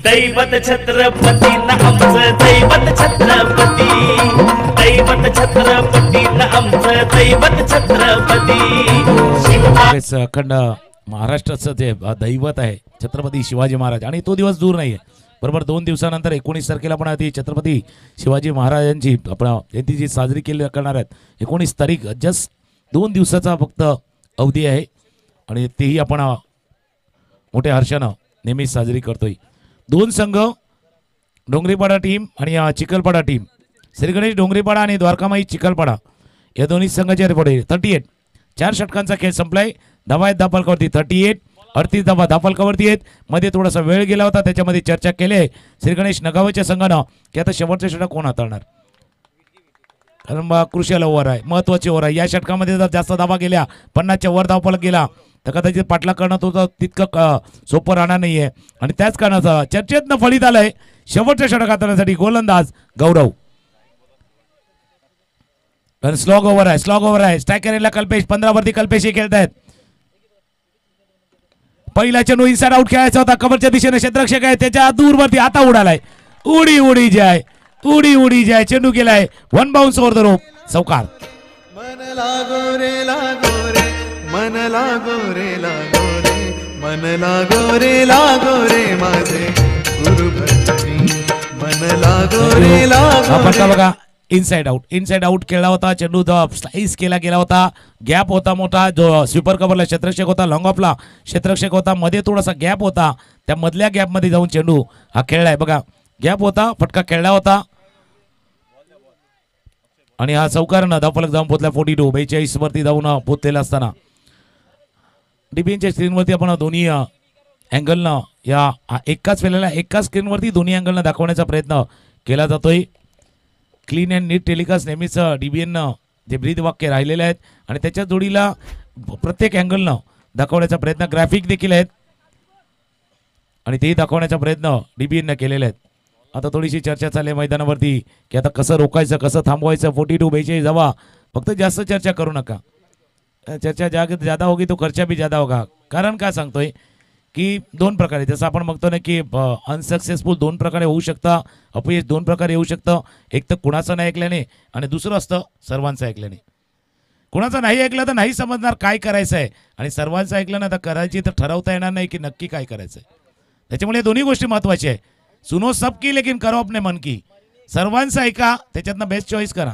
दैवत छत्रपती न आमचं दैवत छत्रपती न आमचं दैवत छत्रपती अखंड महाराष्ट्राचं जे दैवत आहे छत्रपती शिवाजी महाराज आणि तो दिवस दूर नाही आहे बरोबर 2 दिवसानंतर 19 तारखेला पण ती छत्रपती शिवाजी महाराजांची आपण जयंती जी साजरी केली करणार आहेत 19 तारीख जस्ट 2 दिवसाचा फक्त अवधी आहे आणि तेही आपण मोठ्या हर्षानं नेहमीच साजरी करतोय 2 संघ डोंगरीपाडा टीम आणि चिखलपाडा टीम श्री गणेश डोंगरीपाडा आणि द्वारकामाई चिखलपाडा या दोन्ही संघाचे रिपोर्ट 38 4 षटकांचा खेळ संपलाय धावा आहेत धापलकावरती 38 38 धावा धापलकावरती आहेत मध्ये थोडासा वेळ गेला होता त्याच्यामध्ये चर्चा केली आहे श्री गणेश नगावेच्या संघानं की आता शेवटचे षटक कोण हाताळणार कारण क्रुशियल ओव्हर आहे महत्वाची ओव्हर आहे या षटकामध्ये जर जास्त धावा गेल्या 50च्या वर धावफलक गेला तर कदाचित पाठला करणं तो तितकं सोपं राहणार नाहीये आणि त्याच कारणाचं चर्चेतनं फलित आलंय शेवटच्या षटक हाताळण्यासाठी गोलंदाज गौरव कारण स्लॉग ओव्हर आहे स्ट्राईक करायला कल्पेश 15 वरती कल्पेश हे खेळतायत पहिला चेंडू इनसाइड आउट खेळायचा होता कव्हरच्या दिशेने क्षेत्ररक्षक आहे त्याच्या दूरवरती आता उडालाय उडी जाय चेंडू केलाय 1 बाउन्स ओव्हर द रोप चौकार मन लागो रे मन लागो रे माझे गुरुभक्ती मन लागो रे बघा इनसाइड आउट खेळला होता चेंडू स्लाइस केला गेला होता गॅप होता मोठा जो स्वीपर कव्हरला क्षेत्ररक्षक होता लॉंग ऑफला क्षेत्ररक्षक होता मध्ये थोडासा गॅप होता त्या मधल्या गॅप मध्ये जाऊन चेंडू हा खेळलाय बघा गॅप होता फटका खेळला होता आणि हा चौकारानं धावफलक जाऊन पोहोचला 42 वरती जाऊन पोहोचलेला असताना डीबीएनच्या स्क्रीनवरती आपण दोन्ही अँगलनं या एकाच वेळेला एकाच स्क्रीनवरती दोन्ही अँगलनं दाखवण्याचा प्रयत्न केला जातोय क्लीन अँड नीट टेलिकास्ट नेहमीच डीबीएननं जे ब्रीद वाक्य राहिलेले आहेत आणि त्याच्या जोडीला प्रत्येक अँगलनं दाखवण्याचा प्रयत्न ग्राफिक देखील आहेत आणि तेही दाखवण्याचा प्रयत्न डीबीएननं केलेले आहेत आता थोडीशी चर्चा चालली मैदानावरती की आता कसं रोखायचं कसं थांबवायचं 42 जावा फक्त जास्त चर्चा करू नका चर्चा ज्यादा होगी तो खर्चा भी ज्यादा होगा कारण काय सांगतोय की 2 प्रकारे जसं आपण बघतो ना की अनसक्सेसफुल 2 प्रकारे होऊ शकतं अपयश 2 प्रकारे येऊ शकतं एक तर कुणाचं नाही ऐकल्याने आणि दुसरं असतं सर्वांचं ऐकल्याने कुणाचं नाही ऐकलं तर नाही समजणार काय करायचं आहे आणि सर्वांचं ऐकलं ना तर करायची तर ठरवता येणार नाही की नक्की काय करायचं आहे त्याच्यामुळे दोन्ही गोष्टी महत्त्वाच्या आहे सुनो सबकी लेकिन करो अपने मन की सर्वांचं ऐका त्याच्यातनं बेस्ट चॉईस करा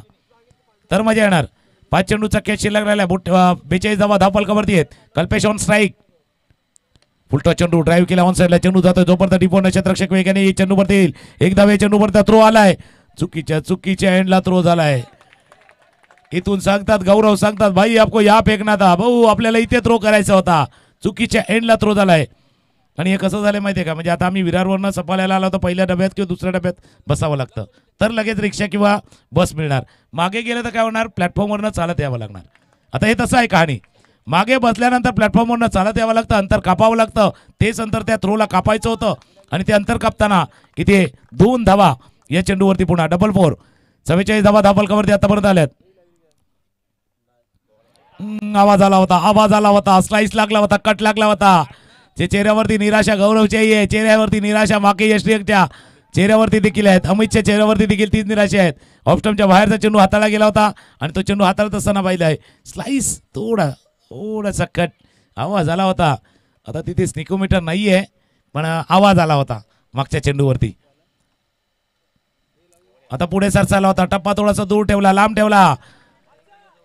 तर मजा येणार 5 चेंडूचा कॅच शिल्लक राहिला 42 धावा धावफलकावरती आहेत कल्पेश ऑन स्ट्राईक फुलटॉ चेंडू ड्राईव्ह केला ऑन साईडला चेंडू जातो जोपर्यंत डिपोन क्षेत्ररक्षक वेगाने चेंडूवरती येईल एक धावे चेंडूवरती थ्रो आलाय चुकीच्या एंडला थ्रो झालाय. इथून सांगतात गौरव सांगतात भाई आपको या फेकना था भाऊ आपल्याला इथे थ्रो करायचा होता. चुकीच्या एंडला थ्रो झालाय. आणि हे कसं झालं माहिती आहे का म्हणजे आता आम्ही विरारवरनं सपाल्याला आलो तर पहिल्या डब्यात किंवा दुसऱ्या डब्यात बसावं लागतं तर लगेच रिक्षा किंवा बस मिळणार. मागे गेलं तर काय होणार प्लॅटफॉर्मवरनं चालत यावं लागणार. आता हे तसं आहे कहाणी. मागे बसल्यानंतर प्लॅटफॉर्मवरनं चालत यावं लागतं अंतर कापावं लागतं. तेच अंतर त्या थ्रोला कापायचं होतं आणि ते अंतर कापताना इथे 2 धावा या चेंडूवरती पुन्हा डबल 4 44 धावा धापलकावरती आतापर्यंत आल्यात. आवाज आला होता स्लाइस लागला होता कट लागला होता. जे चेहऱ्यावरती निराशा गौरवची आहे चेहऱ्यावरती निराशा माके यशच्या चेहऱ्यावरती देखील आहेत. अमितच्या चेहऱ्यावरती देखील तीच निराशा आहेत. ऑफस्टमच्या बाहेरचा चेंडू हाताळला गेला होता आणि तो चेंडू हाताळत असताना पाहिलाय स्लाइस थोडासा कट आवाज आला होता. आता तिथे स्निकोमीटर नाहीये पण आवाज आला होता मागच्या चेंडूवरती. आता पुढे सरसाला होता टप्पा थोडासा दूर ठेवला लांब ठेवला.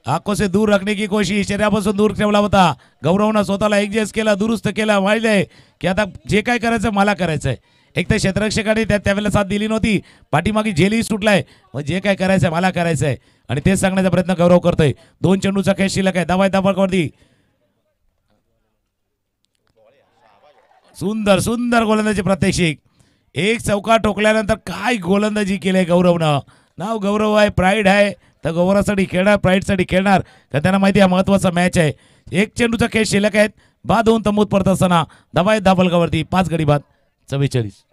आंखों से दूर रखने की कोशिश शरीरापासून दूर ठेवला होता. गौरवनं स्वतःला ऍडजस्ट केला दुरुस्त केला. माहिती की आता जे काय करायचं मला करायचंय. एक तर क्षेत्ररक्षकाने त्यावेळेला साथ दिली नव्हती पाठीमागे झेलही सुटलाय. मग जे काय करायचंय मला करायचंय आणि तेच सांगण्याचा प्रयत्न गौरव करतोय. 2 चेंडूचा खेळ शिल्लक आहे. दाबावरती सुंदर गोलंदाजी प्रात्यक्षिक. एक चौका ठोकल्यानंतर काय गोलंदाजी केली गौरवनं. नाव गौरव आहे प्राईड आहे तर गौरवासाठी खेळणार प्राईडसाठी खेळणार का त्यांना माहिती आहे महत्वाचा मॅच आहे. 1 चेंडूचा खेळ शिल्लक आहेत. बाद 2 तंबूत परत असताना धापलकावरती 5 गडी बाद 44.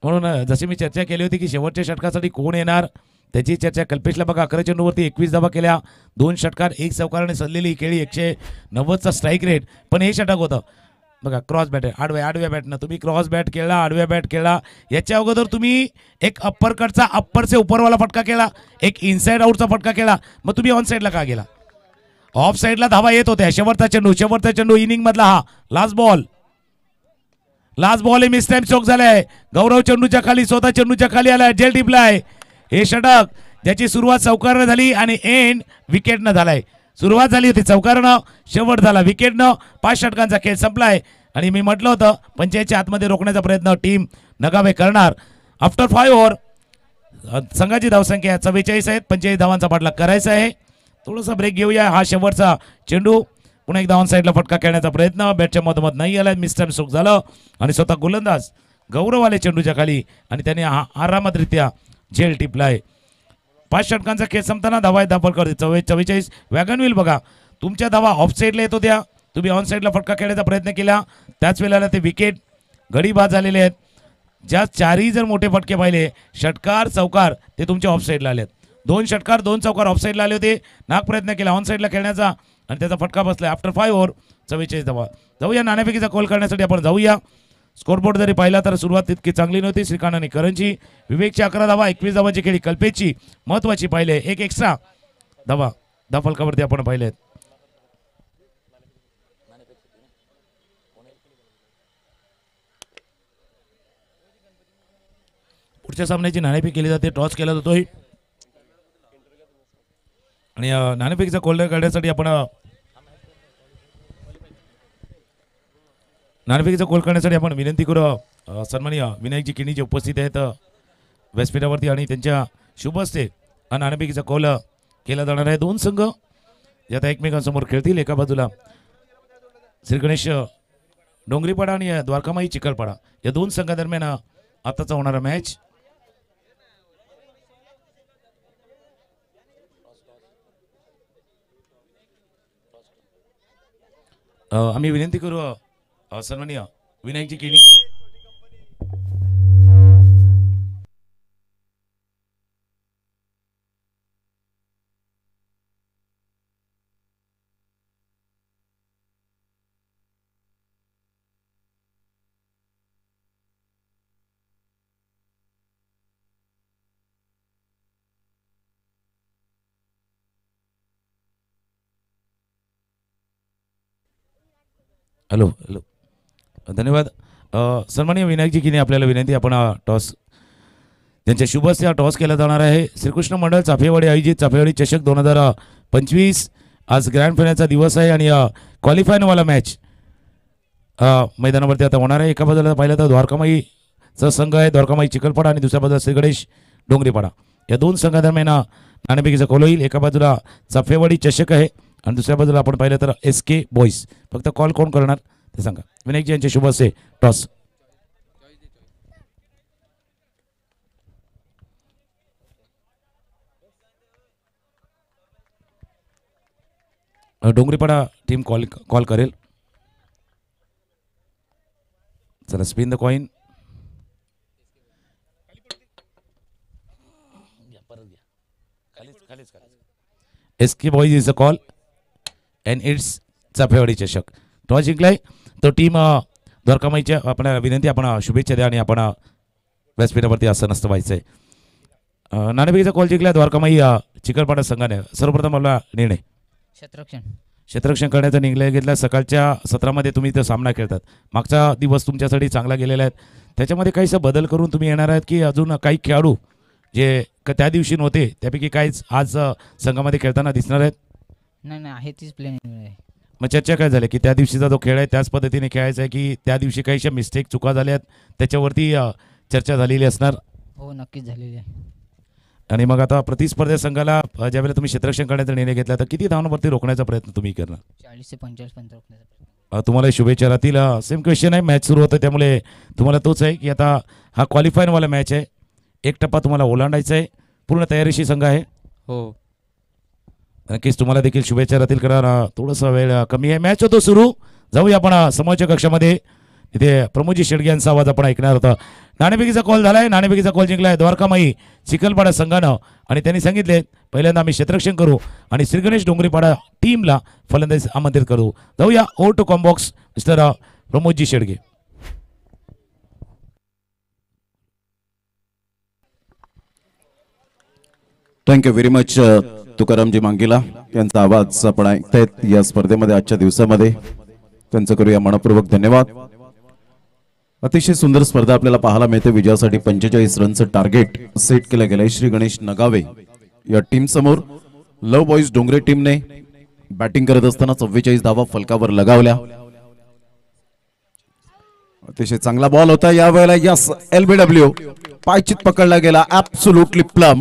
म्हणून जशी मी चर्चा केली होती की शेवटच्या षटकासाठी कोण येणार त्याची चर्चा कल्पेशला बघा 11 चेंडूवरती 21 धावा केल्या 2 षटकार 1 चौकाराने सल्लेली खेळी 190चा स्ट्राईक रेट. पण हे षटक होतं बघा क्रॉस बॅट आहे आडव्या बॅटनं तुम्ही क्रॉस बॅट खेळला आडव्या बॅट खेळला. याच्या अगोदर तुम्ही एक अप्पर कटचा अप्पर से उपरवाला फटका केला एक इनसाइड आउटचा फटका केला. मग तुम्ही ऑन साईडला का गेला. ऑफ साईडला धावा येत होत्या. शेवटचा चेंडू इनिंग मधला हा लास्ट बॉल हे मिस टाइम चोक झालाय. गौरव चेंडूच्या खाली स्वतः चेंडूच्या खाली आलाय जेल टिपलाय. हे षटक ज्याची सुरुवात चौकारानं झाली आणि एंड विकेटनं झालाय. सुरुवात झाली होती चौकारानं शेवट झाला विकेटनं. 5 षटकांचा खेळ संपलाय आणि मी म्हटलं होतं पंचायतच्या आतमध्ये रोखण्याचा प्रयत्न टीम नगावे करणार. आफ्टर 5 ओव्हर संघाची धावसंख्या 44 आहेत. 45 धावांचा पाठलाग करायचा आहे. थोडासा ब्रेक घेऊया. हा शेवटचा चेंडू पुन्हा एकदा ऑन साईडला फटका खेळण्याचा प्रयत्न बॅटच्या मधोमध नाही आला मिस्टर सुख झालं आणि स्वतः गोलंदाज गौरव आले चेंडूच्या खाली आणि त्याने आरामातरित्या झेल टिपलाय. 5 षटकांचा खेळ संपताना धावा धापलकर 44 वॅगन व्हील बघा तुमच्या धावा ऑफ साईडला येत होत्या तुम्ही ऑन साईडला फटका खेळण्याचा प्रयत्न केला त्याच वेळेला ते विकेट गडी बाद झालेले आहेत. ज्या 4ही जर मोठे फटके पाहिले षटकार चौकार ते तुमच्या ऑफ साईडला आलेत. 2 षटकार 2 चौकार ऑफ साईडला आले होते. नाक प्रयत्न केला ऑन साईडला खेळण्याचा आणि त्याचा फटका बसलाय. आफ्टर 5 ओव्हर 44 धावा. जाऊया नाणेफेकीचा कॉल करण्यासाठी आपण जाऊया. स्कोरबोर्ड जरी पाहिला तर सुरुवात तितकी चांगली नव्हती. श्रीकांत आणि करणची विवेकची 11 धावा 21 धावाची खेळी कल्पेशची महत्वाची पाहिले एक एक्स्ट्रा धावा धापलकावरती आपण पाहिले. पुढच्या सामन्याची नाणेफेक केली जाते. टॉस केला जातोय आणि नाणेफेकीचा कॉल करण्यासाठी आपण नाणेफेकीचा कॉल करण्यासाठी आपण विनंती करू. सन्माननीय विनायकजी किणी जे उपस्थित आहेत व्यासपीठावरती आणि त्यांच्या शुभ हस्ते हा नाणेफेकीचा कॉल केला जाणार आहे. 2 संघ जे आता एकमेकांसमोर खेळतील. एका बाजूला श्री गणेश डोंगरीपाडा आणि द्वारकामाई चिखलपाडा या 2 संघादरम्यान आताचा होणारा मॅच. आम्ही विनंती करू सन्माननीय विनायकजी किणी हॅलो धन्यवाद. सन्माननीय विनायकजी किनी आपल्याला विनंती आपण टॉस त्यांच्या शुभ हस्ते हा टॉस केला जाणार आहे. श्रीकृष्ण मंडळ चाफेवाडी आयोजित चाफेवाडी चषक 2025 आज ग्रँड फायनलचा दिवस आहे आणि क्वालिफायरवाला मॅच मैदानावरती आता होणार आहे. एका बाजूला पाहिलं तर द्वारकामाई चा संघ आहे द्वारकामाई चिखलपाडा आणि दुसऱ्या बाजूला श्री गणेश डोंगरीपाडा. या दोन संघादरम्यान नाणेफेकीचा कॉल होईल. एका बाजूला चाफेवाडी चषक आहे आणि दुसऱ्या बाजूला आपण पाहिलं तर SK बॉईज. फक्त कॉल कोण करणार ते सांगा. विनायकजी यांचे शुभ असे टॉस. डोंगरीपाडा टीम कॉल करेल. चला spin the coin. SK boys is a call and it's Chaphewadi चषक. टॉस जिंकलाय तो टीम द्वारकामाईच्या आपण विनंती आपण शुभेच्छा द्या आणि आपण व्यासपीठावरती असं नसतं व्हायचंय. नाणेफेकीचा कॉल जिंकला द्वारकामाई चिखलपाडा संघाने. सर्वप्रथम आपला निर्णय क्षेत्ररक्षण करण्याचा निर्णय घेतला. सकाळच्या सत्रामध्ये तुम्ही इथं सामना खेळतात. मागचा दिवस तुमच्यासाठी चांगला गेलेला आहे. त्याच्यामध्ये काहीसा बदल करून तुम्ही येणार आहेत की अजून काही खेळाडू जे त्या दिवशी नव्हते त्यापैकी काहीच आज संघामध्ये खेळताना दिसणार आहेत? नाही आहे तीच प्लॅनिंग आहे. मग चर्चा काय झाली की त्या दिवशीचा जो खेळ आहे त्याच पद्धतीने खेळायचा आहे की त्या दिवशी काहीशा मिस्टेक चुका झाल्या आहेत त्याच्यावरती चर्चा झालेली असणार? हो नक्कीच झालेली आहे. आणि मग आता प्रतिस्पर्धी संघाला ज्यावेळेला तुम्ही क्षेत्ररक्षण करण्याचा निर्णय घेतला तर किती धावांवरती रोखण्याचा प्रयत्न तुम्ही करणार? 40 ते 45 पर्यंत रोखण्याचा प्रयत्न. तुम्हाला शुभेच्छा राहतील. सेम क्वेश्चन आहे. मॅच सुरू होतं त्यामुळे तुम्हाला तोच आहे की आता हा क्वालिफायरवाला मॅच आहे. एक टप्पा तुम्हाला ओलांडायचा आहे. पूर्ण तयारीशी संघ आहे. हो नक्कीच तुम्हाला देखील शुभेच्छा राहतील. कारण थोडंसं वेळ कमी आहे. मॅच होतो सुरू. जाऊया आपण समोरच्या कक्षामध्ये. तिथे प्रमोदजी शेडगे यांचा आवाज आपण ऐकणार होता. नाणेफेकीचा कॉल झालाय. नाणेफेकीचा कॉल जिंकलाय द्वारकामाई चिखलपाडा संघानं आणि त्यांनी सांगितले पहिल्यांदा आम्ही क्षेत्ररक्षण करू आणि श्री गणेश डोंगरीपाडा टीमला फलंदाजी आमंत्रित करू. जाऊया ओव्हर टू कॉम्बॉक्स मिस्टर प्रमोदजी शेडगे. थँक्यू व्हेरी मच तुकारामजी मांगीला यांचा आवाज आपण ऐकतायत या स्पर्धेमध्ये आजच्या दिवसामध्ये. त्यांचं करूया मनपूर्वक धन्यवाद. अतिशय सुंदर स्पर्धा आपल्याला पाहायला मिळते. विजयासाठी 45 रनचं टार्गेट सेट केलं गेलंय श्री गणेश नगावे या टीम समोर. लव बॉईज डोंगरे टीमने बॅटिंग करत असताना 44 धावा फलकावर लगावल्या. अतिशय चांगला बॉल होता यावेळेला. यस LBW पायचित पकडला गेला. ऍब्सोल्युटली प्लम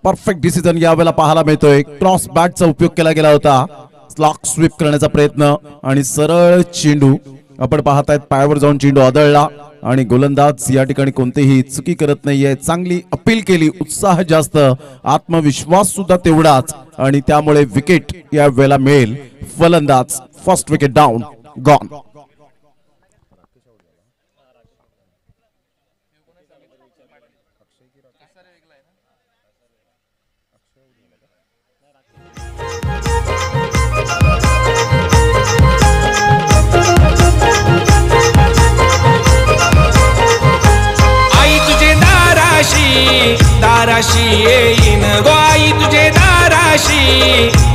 परफेक्ट डिसिजन यावेळेला पाहायला मिळतोय. क्रॉस बॅटचा उपयोग केला गेला होता. स्लॉक स्वीप करण्याचा प्रयत्न आणि सरळ चेंडू आपण पाहतायत पायावर जाऊन चेंडू आदळला आणि गोलंदाज या ठिकाणी कोणतेही चुकी करत नाहीये. चांगली अपील केली. उत्साह जास्त, आत्मविश्वास सुद्धा तेवढाच आणि त्यामुळे विकेट या वेळेला मिळेल. फलंदाज फर्स्ट विकेट डाऊन गॉन. दाराशी येईन गो आई तुझे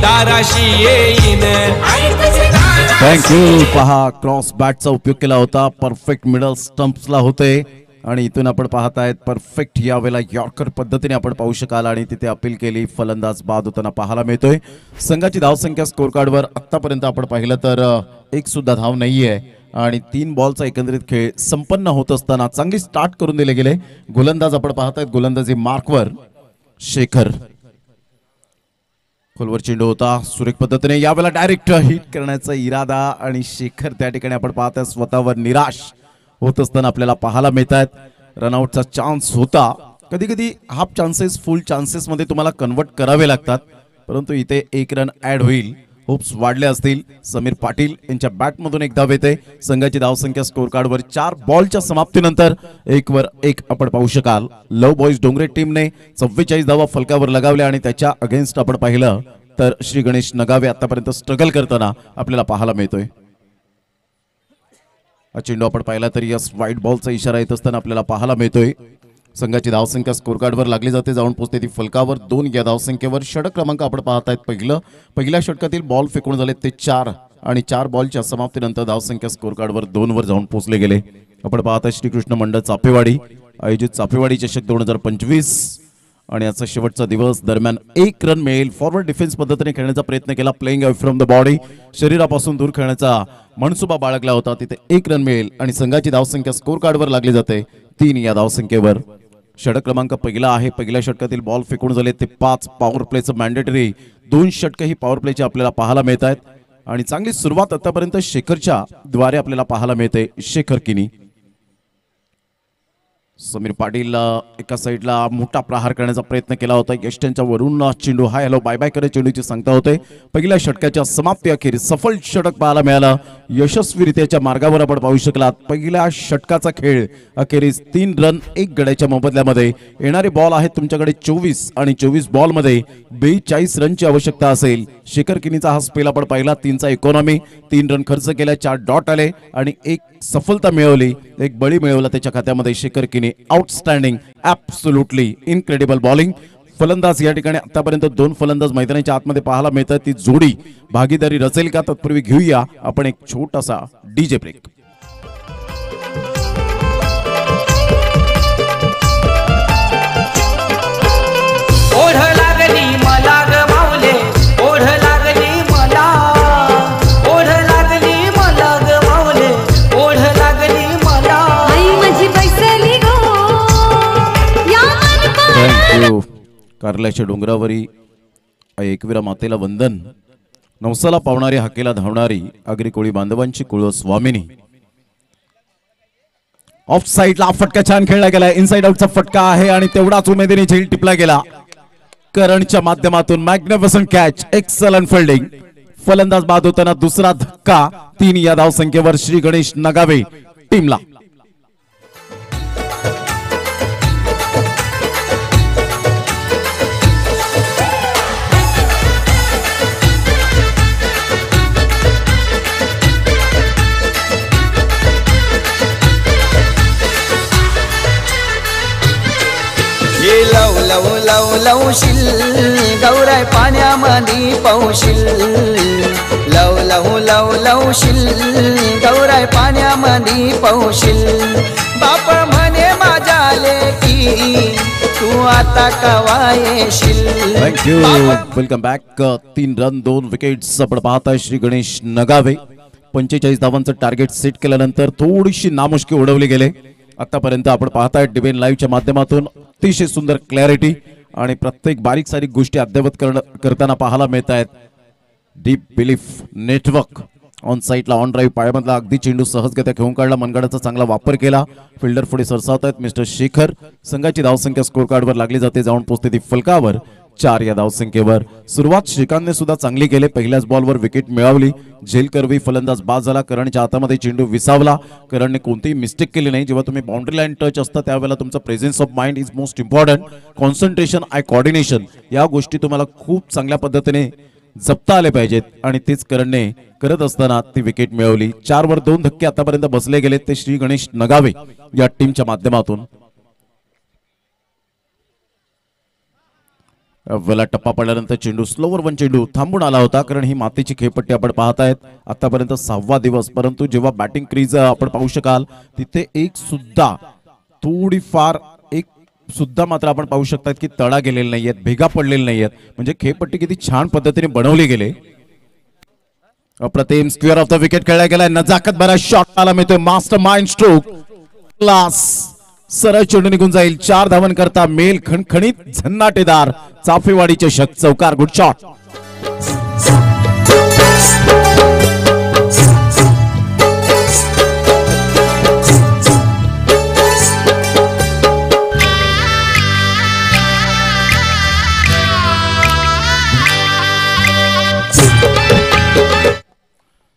दाराशी येईन. थँक्यू. पहा क्रॉस बॅटचा उपयोग केला होता. परफेक्ट मिडल स्टंप्सला होते आणि इथून आपण पाहतायत परफेक्ट यावेळेला यॉर्कर पद्धतीने आपण पाहू शकाल आणि तिथे अपील केली. फलंदाज बाद होताना पाहायला मिळतोय. संघाची धावसंख्या स्कोर कार्डवर आतापर्यंत आपण पाहिलं तर एक सुद्धा धाव नाहीये आणि 3 बॉलचा एकंदरीत खेळ संपन्न होत असताना चांगली स्टार्ट करून दिले गेले. गोलंदाज आपण पाहतायत. गोलंदाजी मार्कवर शेखर. खोलवर चेंडू होता. सुरेख पद्धतीने यावेळेला डायरेक्ट हिट करण्याचा इरादा आणि शेखर त्या ठिकाणी आपण पाहताय स्वतःवर निराश होत असताना आपल्याला पाहायला मिळतात. रनआउटचा चान्स होता. कधी कधी हाफ चान्सेस फुल चान्सेस मध्ये तुम्हाला कन्वर्ट करावे लागतात परंतु इथे 1 रन ऍड होईल. होप्स वाढले असतील. समीर पाटील यांच्या बॅटमधून एक धाव येते. संघाची धावसंख्या स्कोर कार्डवर 4 बॉलच्या समाप्तीनंतर 1 वर 1 आपण पाहू शकाल. लव बॉईज डोंगरे टीमने 44 धावा फलकावर लगावल्या आणि त्याच्या अगेन्स्ट आपण पाहिलं तर श्री गणेश नगावे आतापर्यंत स्ट्रगल करताना आपल्याला पाहायला मिळतोय. हा चेंडू आपण पाहिला तरी यस व्हाईट बॉलचा इशारा येत असताना आपल्याला पाहायला मिळतोय. संघाची धावसंख्या स्कोर कार्डवर लागली जाते. जाऊन पोहोचते ती फलकावर 2 या धावसंख्येवर. षटक क्रमांक आपण पाहतायत. पहिल्या षटकातील बॉल फेकून झाले ते 4 आणि 4 बॉलच्या समाप्तीनंतर धावसंख्या स्कोर कार्डवर 2 वर जाऊन पोहोचले गेले. आपण पाहताय श्रीकृष्ण मंडळ चापेवाडी आयोजित चापेवाडी चषक 2025 आणि याचा शेवटचा दिवस दरम्यान 1 रन मिळेल. फॉरवर्ड डिफेन्स पद्धतीने खेळण्याचा प्रयत्न केला, playing away from the body, शरीरापासून दूर खेळण्याचा मनसुबा बाळगला होता. तिथे 1 रन मिळेल आणि संघाची धावसंख्या स्कोर कार्डवर लागली जाते 3 या धावसंख्येवर. षटक क्रमांक पहिला आहे. पहिल्या षटकातील बॉल फेकून झाले ते 5. पॉवर प्लेचं मॅन्डेटरी 2 षटक ही पॉवर प्लेचे आपल्याला पाहायला मिळत आहेत आणि चांगली सुरुवात आतापर्यंत शेखरच्या द्वारे आपल्याला पाहायला मिळते. शेखर किनी, समीर पाटील एका साईडला मोठा प्रहार करण्याचा प्रयत्न केला होता. यष्ट्यांच्या वरून चेंडू हाय हॅलो बाय बाय करे चेंडूची सांगता होते. पहिल्या षटकाच्या समाप्ती अखेर सफल षटक पाहायला मिळालं. यशस्वीरित्याच्या मार्गावर आपण पाहू शकलात. पहिल्या षटकाचा खेळ अखेरीस 3 रन 1 गड्याच्या मोबदल्यामध्ये. येणारे बॉल आहेत तुमच्याकडे 24 आणि 24 बॉल मध्ये 42 रनची आवश्यकता असेल. शेखर किनीचा हा स्पेल आपण पाहिला. 3चा इकॉनॉमी, 3 रन खर्च केला, 4 डॉट आले आणि 1 सफलता मिळवली, 1 बळी मिळवला त्याच्या खात्यामध्ये. शेखर किनी आउटस्टँडिंग, ॲब्सोल्युटली इनक्रेडिबल बॉलिंग. फलंदाज या ठिकाणी आतापर्यंत 2 फलंदाज मैदानाच्या आतमध्ये पाहायला मिळतात. ती जोडी भागीदारी रचेल का? तत्पूर्वी घेऊया आपण एक छोटासा डीजे ब्रेक. ओढ लागली मला ग माऊले, ओढ लागली मला, ओढ लागली मला ग माऊले, ओढ लागली मला. आई माझी बैसली गो या थँक्यू. कारल्याच्या डोंगरावरी एकविरा मातेला वंदन. नवसाला पावणारी, हाकेला धावणारी आगरी कोळी बांधवांची कुळ स्वामिनी. ऑफ साईडला फटका छान खेळला गेला. इनसाइड आउटचा फटका आहे आणि तेवढाच उमेदीने झेल टिपला गेला. करणच्या माध्यमातून मॅग्निफिसंट कॅच, एक्सलंट फिल्डिंग. फलंदाज बाद होताना दुसरा धक्का. 3 या धावसंख्येवर श्री गणेश नगावे टीमला. ये लव लव लव लवशील गौराय पाण्यामध्ये पावशील. लव लव लव लवशील गौराय पाण्यामध्ये पावशील. बाप म्हणे माझ्या लेकी तू आता कवा येशील. Thank you. Welcome back. 3 run 2 wickets आपण पाहताय. श्री गणेश नगावे 45 धावांचं टार्गेट सेट केल्यानंतर थोडीशी नामुष्की उडवली गेले. आतापर्यंत आपण पाहताय डिबेन लाईव्हच्या माध्यमातून अतिशय सुंदर क्लॅरिटी आणि प्रत्येक बारीक सारीक गोष्टी अद्ययावत करताना पाहायला मिळत आहेत. डीप बिलीफ नेटवर्क ऑन साईडला ऑन ड्राईव्ह पायामधला अगदी चेंडू सहजगत्या घेऊन काढला. मनगडाचा चांगला वापर केला. फिल्डर पुढे सरसावत आहेत मिस्टर शेखर. संघाची धावसंख्या स्कोर कार्डवर लागली जाते. जाऊन पोहोचते ती फलकावर 4 या धावसंख्येवर. सुरुवात श्रीकांतने सुद्धा चांगली केली. पहिल्याच बॉलवर विकेट मिळवली. झेल करवी फलंदाज बाद झाला. करणच्या हातामध्ये चेंडू विसावला. करणने कोणतीही मिस्टेक केली नाही. जेव्हा तुम्ही बाउंड्री लाईन टच असता त्यावेळेला तुमचा presence of mind is most important. Concentration, eye coordination या गोष्टी तुम्हाला खूप चांगल्या पद्धतीने जपता आले पाहिजेत आणि तेच करणने करत असताना ती विकेट मिळवली. 4 वर 2 धक्के आतापर्यंत बसले गेले ते श्री गणेश नगावे या टीमच्या माध्यमातून. वेळा टप्पा पडल्यानंतर चेंडू स्लोवर 1 चेंडू थांबून आला होता कारण ही मातीची खेळपट्टी आपण पाहतायत. आतापर्यंत 6वा दिवस, परंतु जेव्हा बॅटिंग क्रीज आपण पाहू शकाल तिथे एक सुद्धा थोडीफार एक सुद्धा मात्र आपण पाहू शकतात की तडा गेलेले नाहीयेत, भेगा पडलेले नाहीयेत. म्हणजे खेळपट्टी किती छान पद्धतीने बनवली गेले. अप्रतिम स्क्वेअर ऑफ द विकेट खेळला गेलाय. नजाकत भरा शॉट आला मिळतोय. Master mind stroke class. सरळ चेंडू निघून जाईल. 4 धावन करता मेल खणखणीत झन्नाटेदार चाफेवाडी चषक चौकार. Good shot.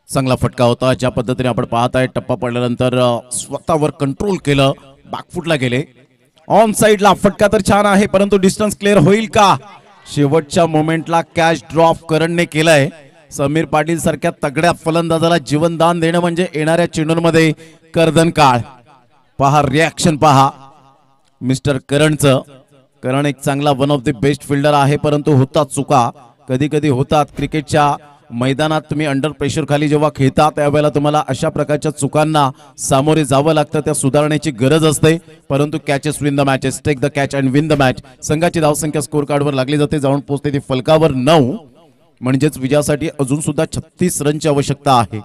चांगला फटका होता. ज्या पद्धतीने आपण पाहताय टप्पा पडल्यानंतर स्वतःवर कंट्रोल केलं. बॅकफुटला गेले. ऑन साइडला फटका तर छान आहे परंतु डिस्टन्स क्लिअर होईल का? शेवटच्या मोमेंटला कॅच ड्रॉप करणने केलाय. समीर पाटील सारख्या तगड्या फलंदाजाला जीवनदान देणं म्हणजे येणाऱ्या चेंडूंमध्ये कर्दन काळ. पहा रिॲक्शन पहा मिस्टर करणचं. करण एक चांगला one of the best fielder आहे परंतु होतात चुका, कधी कधी होतात. क्रिकेटच्या मैदानात तुम्ही अंडर प्रेशर खाली जेव्हा खेळता त्यावेळेला तुम्हाला अशा प्रकारच्या चुकांना सामोरे जावं लागतं, त्या सुधारण्याची गरज असते. परंतु catches win the matches, take the catch and win the match. संघाची धावसंख्या स्कोर कार्डवर लागली जाते, जाऊन पोहोचते ती फलकावर 9, म्हणजेच विजयासाठी अजून सुद्धा 36 रनची आवश्यकता आहे.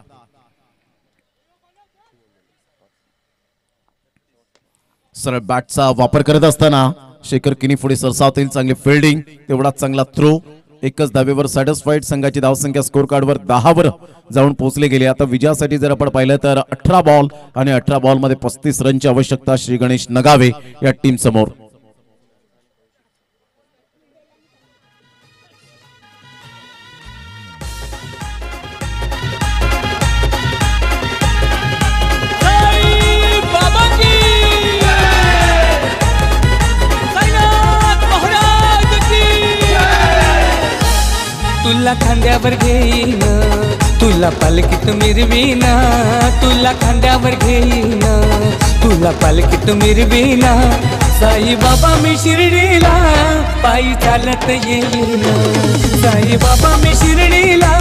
सरळ बॅटचा वापर करत असताना शेखर किनी पुढे सरसावतील. चांगली फिल्डिंग, तेवढाच चांगला थ्रो. एकच धावेवर सॅटिस्फाईड. संघाची धावसंख्या स्कोर कार्डवर 10 वर जाऊन पोहोचले गेले. आता विजयासाठी जर आपण पाहिलं तर 18 बॉल आणि 18 बॉलमध्ये 35 रनची आवश्यकता श्री गणेश नगावे या टीम समोर. तुला खांद्यावर घेईन, तुला पालखीत मिरवीन, तुला खांद्यावर घेईन, तुला पालखीत मिरवीन. साई बाबा मी शिर्डीला पायी चालत येईन, साई बाबा मी शिर्डीला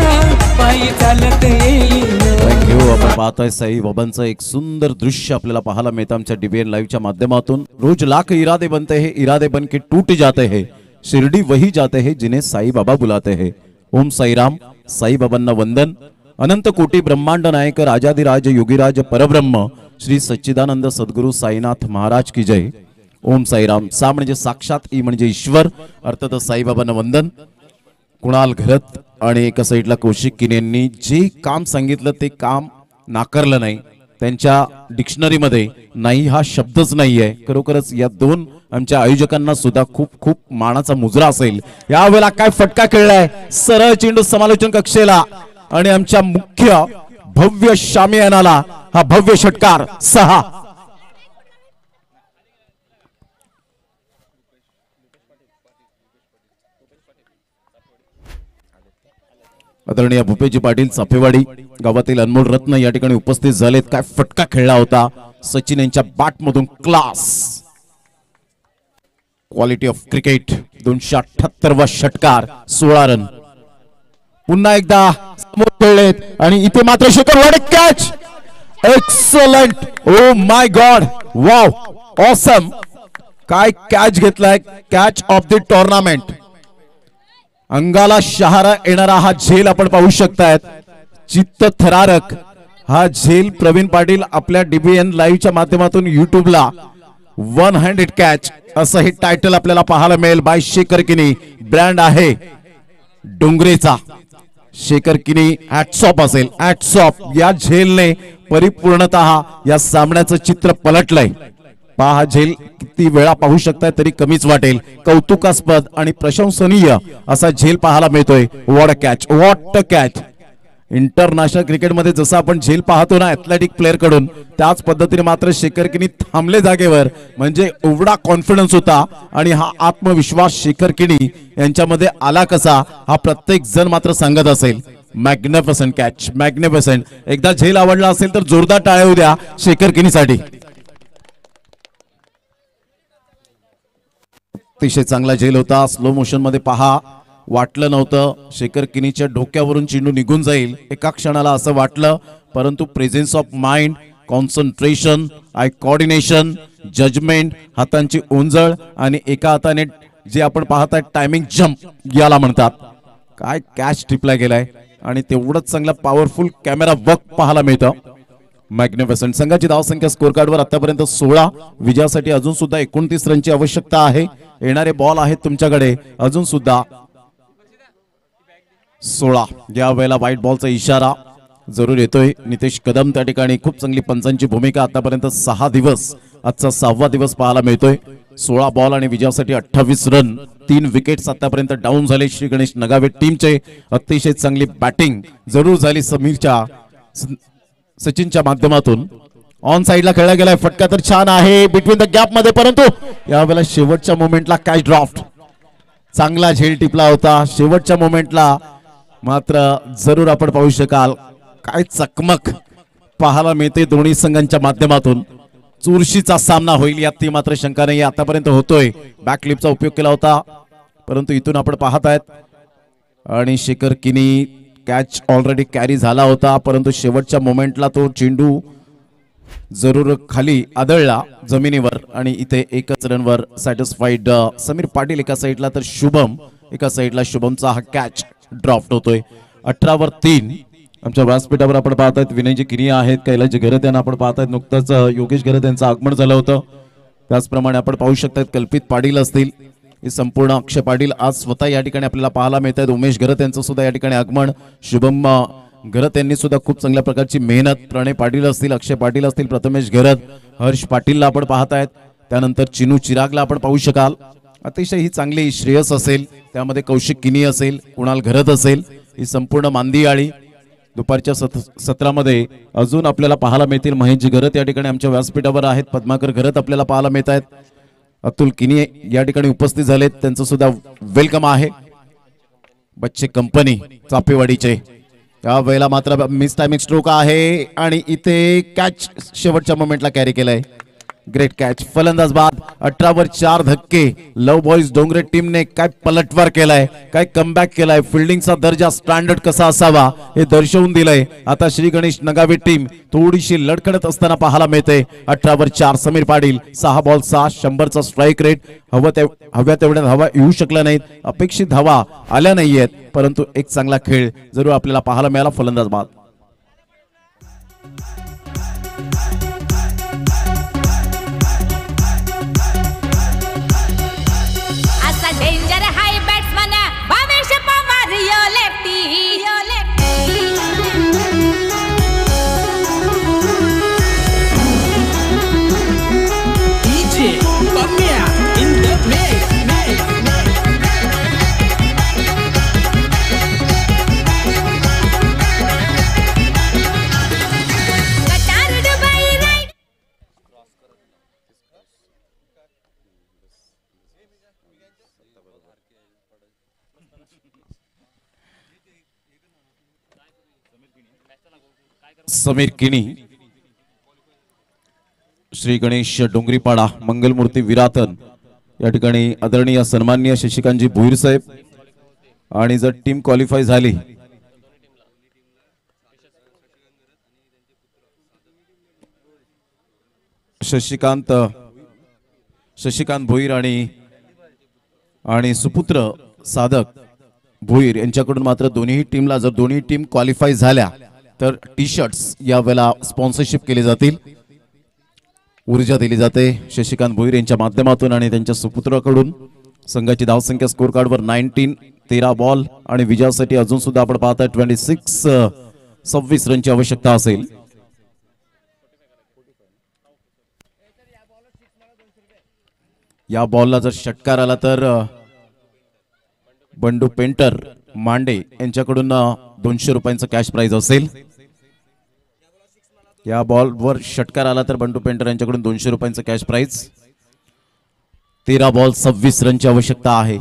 पायी चालत येईन. थँक्यू. आपण पाहतोय साई बाबांचं एक सुंदर दृश्य आपल्याला पाहायला मिळतं आमच्या डीबीएन लाईव्हच्या माध्यमातून. रोज लाख इरादे बनते हैं, इरादे बन के टूट जाते हैं, शिर्डी वही जाते हैं जिन्हें साई बाबा बुलाते हैं. ओम साईराम. साई बाबांना वंदन. अनंत कोटी ब्रह्मांड नायक राजाधिराज योगीराज परब्रह्म श्री सच्चिदानंद सद्गुरु साईनाथ महाराज की जय. ओम साईराम. सा म्हणजे साक्षात, ई म्हणजे ईश्वर, अर्थातच साईबाबांना वंदन. कुणाल घरत आणि एका साईडला कौशिक किनेंनी जे काम सांगितलं ते काम नाकारलं नाही. त्यांच्या डिक्शनरीमध्ये नाही हा शब्दच नाहीये. खरोखरच या दोन आमच्या आयोजकांना सुद्धा खूप खूप मानाचा मुजरा असेल. यावेळेला काय फटका खेळलाय. सरळ चेंडू समालोचन कक्षेला आणि आमच्या मुख्य भव्य शामियानाला हा भव्य षटकार 6. आदरणीय भूपेजी पाटील चाफेवाडी गावातील अनमोल रत्न या ठिकाणी उपस्थित झालेत. काय फटका खेळला होता सचिन यांच्या बॅट मधून. Class, quality of cricket. 278वा षटकार, 16 रन. पुन्हा एकदा समोर खेळलेत आणि इथे मात्र Shekhar what a catch. Excellent. Oh my God, wow, awesome. काय कॅच घेतलाय. Catch of the tournament. अंगाला शहारा येणारा हा झेल आपण पाहू शकतायत. चित्त थरारक हा झेल प्रवीण पाटील आपल्या डीबीएन लाईव्हच्या माध्यमातून युट्यूबला 1 हँडेड कॅच असं हे टायटल आपल्याला पाहायला मिळेल. बाय शेखर किनी. ब्रँड आहे डोंगरेचा. शेखर किनी हॅट्स ऑफ असेल. Hats off. या झेलने परिपूर्णतः या सामन्याचं चित्र पलटलंय. पहा झेल किती वेळा पाहू शकताय तरी कमीच वाटेल. कौतुकास्पद आणि प्रशंसनीय असा झेल पाहायला मिळतोय. What a catch, what a catch. International क्रिकेटमध्ये जसं आपण झेल पाहतो ना ऍथलेटिक प्लेअर कडून, त्याच पद्धतीने मात्र शेखर किनी थांबले जागेवर. म्हणजे एवढा कॉन्फिडन्स होता आणि हा आत्मविश्वास शेखर किनी यांच्यामध्ये आला कसा हा प्रत्येक जण मात्र सांगत असेल. Magnificent catch, magnificent. एकदा झेल आवडला असेल तर जोरदार टाळ्या होऊ द्या शेखर किनीसाठी. अतिशय चांगला झेल होता. स्लो मोशन मध्ये पहा, वाटलं नव्हतं शेखर किनीच्या डोक्यावरून चेंडू निघून जाईल. एका क्षणाला असं वाटलं, परंतु presence of mind, concentration, eye coordination, judgement, हातांची ओंजळ आणि एका हाताने जे आपण पाहताय टायमिंग जम्प याला म्हणतात. काय कॅच टिपला गेलाय आणि तेवढंच चांगला पॉवरफुल कॅमेरा वर्क पाहायला मिळतं. मॅग्निफिसंट. संघाची धावसंख्या स्कोर कार्डवर आतापर्यंत 16. विजयासाठी अजून सुद्धा 29 रनची आवश्यकता आहे. येणारे बॉल आहेत तुमच्याकडे अजून सुद्धा 16. या वेळेला व्हाईट बॉलचा इशारा जरूर येतोय. नितेश कदम त्या ठिकाणी. खूप चांगली पंचांची भूमिका. आतापर्यंत 6 दिवस, आजचा 6वा दिवस पाहायला मिळतोय. 16 बॉल आणि विजयासाठी 28 रन. 3 विकेट्स आतापर्यंत डाऊन झाले श्री गणेश नगावे टीमचे. अतिशय चांगली बॅटिंग जरूर झाली सचिनच्या माध्यमातून. ऑन साइडला खेळला गेलाय. फटका तर छान आहे बिटवीन द गॅप मध्ये, परंतु यावेळेला शेवटच्या मोमेंटला कॅच ड्रॉफ्ट. चांगला झेल टिपला होता शेवटच्या मोमेंटला. मात्र जरूर आपण पाहू शकाल काय चकमक पाहायला मिळते दोन्ही संघांच्या माध्यमातून. चुरशीचा सामना होईल यात ती मात्र शंका नाही. आतापर्यंत होतोय. बॅकलिपचा उपयोग केला होता, परंतु इथून आपण पाहत आहेत आणि शेखर किनी कॅच ऑलरेडी कॅरी झाला होता, परंतु शेवटच्या मोमेंटला तो चेंडू जरूर खाली आदळला जमिनीवर आणि इथे एकच रनवर सॅटिस्फाईड समीर पाटील एका साईडला तर शुभम एका साईडला. शुभमचा हा कॅच ड्रॉफ्ट होतोय. 18-3. आमच्या व्यासपीठावर आपण पाहतायत विनयजी किनिया आहेत, कैलासजी घरत यांना आपण पाहतायत. नुकतंच योगेश घरत यांचं आगमन झालं होतं. त्याचप्रमाणे आपण पाहू शकतात कल्पित पाटील असतील, हे संपूर्ण अक्षय पाटील आज स्वतः या ठिकाणी आपल्याला पाहायला मिळत आहेत. उमेश घरत यांचं सुद्धा या ठिकाणी आगमन. शुभम घरत यांनी सुद्धा खूप चांगल्या प्रकारची मेहनत. प्रणय पाटील असतील, अक्षय पाटील असतील, प्रथमेश घरत, हर्ष पाटीलला आपण पाहतायत. त्यानंतर चिनू चिरागला आपण पाहू शकाल. अतिशय ही चांगली श्रेयस असेल, त्यामध्ये कौशिक किनी असेल, कुणाल घरत असेल, ही संपूर्ण मांदियाळी. दुपारच्या सत्रामध्ये अजून आपल्याला पाहायला मिळतील. महेशजी घरत या ठिकाणी आमच्या व्यासपीठावर आहेत. पद्माकर घरत आपल्याला पाहायला मिळत आहेत. अतुल किनी या ठिकाणी उपस्थित झालेत, त्यांचं सुद्धा वेलकम आहे. बच्चे कंपनी चापेवाडीचे या वेळेला मात्र मिस टायमिंग स्ट्रोक आहे आणि इथे कॅच शेवटच्या मोमेंटला कॅरी केलंय. Great catch. फलंदाज बाद. 18-4 धक्के. लव बॉईज डोंगरे टीमने काय पलटवार केलाय, काय कमबॅक केलाय. फिल्डिंगचा दर्जा स्टँडर्ड कसा असावा हे दर्शवून दिलंय. आता श्री गणेश नगावे टीम थोडीशी लडखडत असताना पाहायला मिळते. 18-4 समीर पाटील. 6 बॉल 6, 100चा स्ट्राईक रेट. हव्या तेवढ्या धावा येऊ शकल्या नाहीत, अपेक्षित धावा आल्या नाहीयेत, परंतु एक चांगला खेळ जरूर आपल्याला पाहायला मिळाला. फलंदाज बाद. Danger high batsman Bhavesh Pawar yo lefty DJ Pamia in the mix. कटार दुबई राईट. समीर किनी, श्री गणेश डोंगरीपाडा, मंगलमूर्ती विरातन या ठिकाणी आदरणीय सन्माननीय शशिकांतजी भोईर साहेब. आणि जर टीम क्वालिफाय झाली शशिकांत भोईर आणि सुपुत्र साधक भोईर यांच्याकडून मात्र दोन्ही टीमला, जर दोन्ही टीम क्वालिफाय झाल्या तर टी शर्ट्स या वेळेला स्पॉन्सरशिप केली जातील. ऊर्जा दिली जाते शशिकांत भोईर यांच्या माध्यमातून आणि त्यांच्या सुपुत्राकडून. संघाची धावसंख्या स्कोर कार्डवर 19, 13 बॉल आणि विजयासाठी अजून सुद्धा आपण पाहताय 26 रनची आवश्यकता असेल. या बॉलला जर षटकार आला तर बंडू पेंटर मांडे यांच्याकडून 200 रुपयांचं कॅश प्राइज असेल. या बॉलवर षटकार आला तर बंडू पेंटर यांच्याकडून 200 रुपयांचं कॅश प्राइज. 13 बॉल 26 रनची आवश्यकता आहे.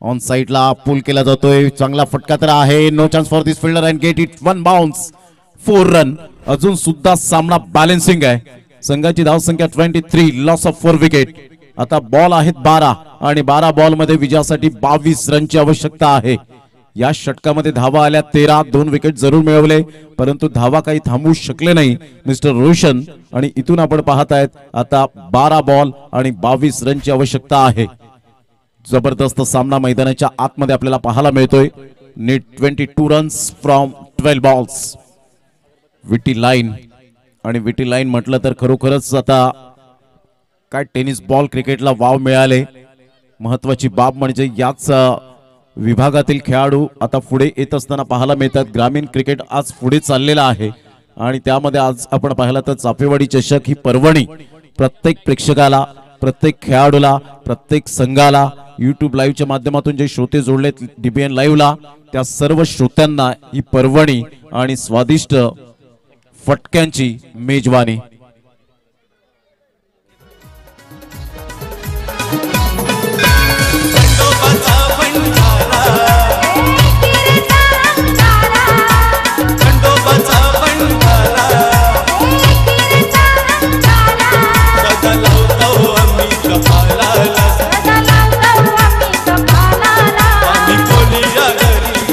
ऑन साइडला पुल केला जातोय. चांगला फटका तर आहे. No chance for this fielder and get it 1 bounce 4 run. अजून सुद्धा सामना बॅलन्सिंग आहे. संघाची धावसंख्या 23, लॉस ऑफ 4 विकेट. आता बॉल आहेत 12 आणि 12 बॉल मध्ये विजयासाठी 22 रनची आवश्यकता आहे. या षटकामध्ये धावा आल्या 13, 2 विकेट जरूर मिळवले, परंतु धावा काही थांबवू शकले नाही मिस्टर रोशन. आणि इथून आपण पाहतायत आता 12 बॉल आणि 22 रनची आवश्यकता आहे. जबरदस्त सामना मैदानाच्या आतमध्ये आपल्याला पाहायला मिळतोय. नीट 22 रन्स फ्रॉम 12 बॉल्स. विटी लाईन आणि विटी लाईन म्हटलं तर खरोखरच आता काय टेनिस बॉल क्रिकेटला वाव मिळाले. महत्वाची बाब म्हणजे याच विभागातील खेळाडू आता पुढे येत असताना पाहायला मिळतात. ग्रामीण क्रिकेट आज पुढे चाललेला आहे आणि त्यामध्ये आज आपण पाहिलं तर चापेवाडी चषक ही पर्वणी प्रत्येक प्रेक्षकाला, प्रत्येक खेळाडूला, प्रत्येक संघाला YouTube लाईव्हच्या माध्यमातून जे श्रोते जोडलेत DBN लाईव्हला त्या सर्व श्रोत्यांना ही पर्वणी आणि स्वादिष्ट फटक्यांची मेजवानी.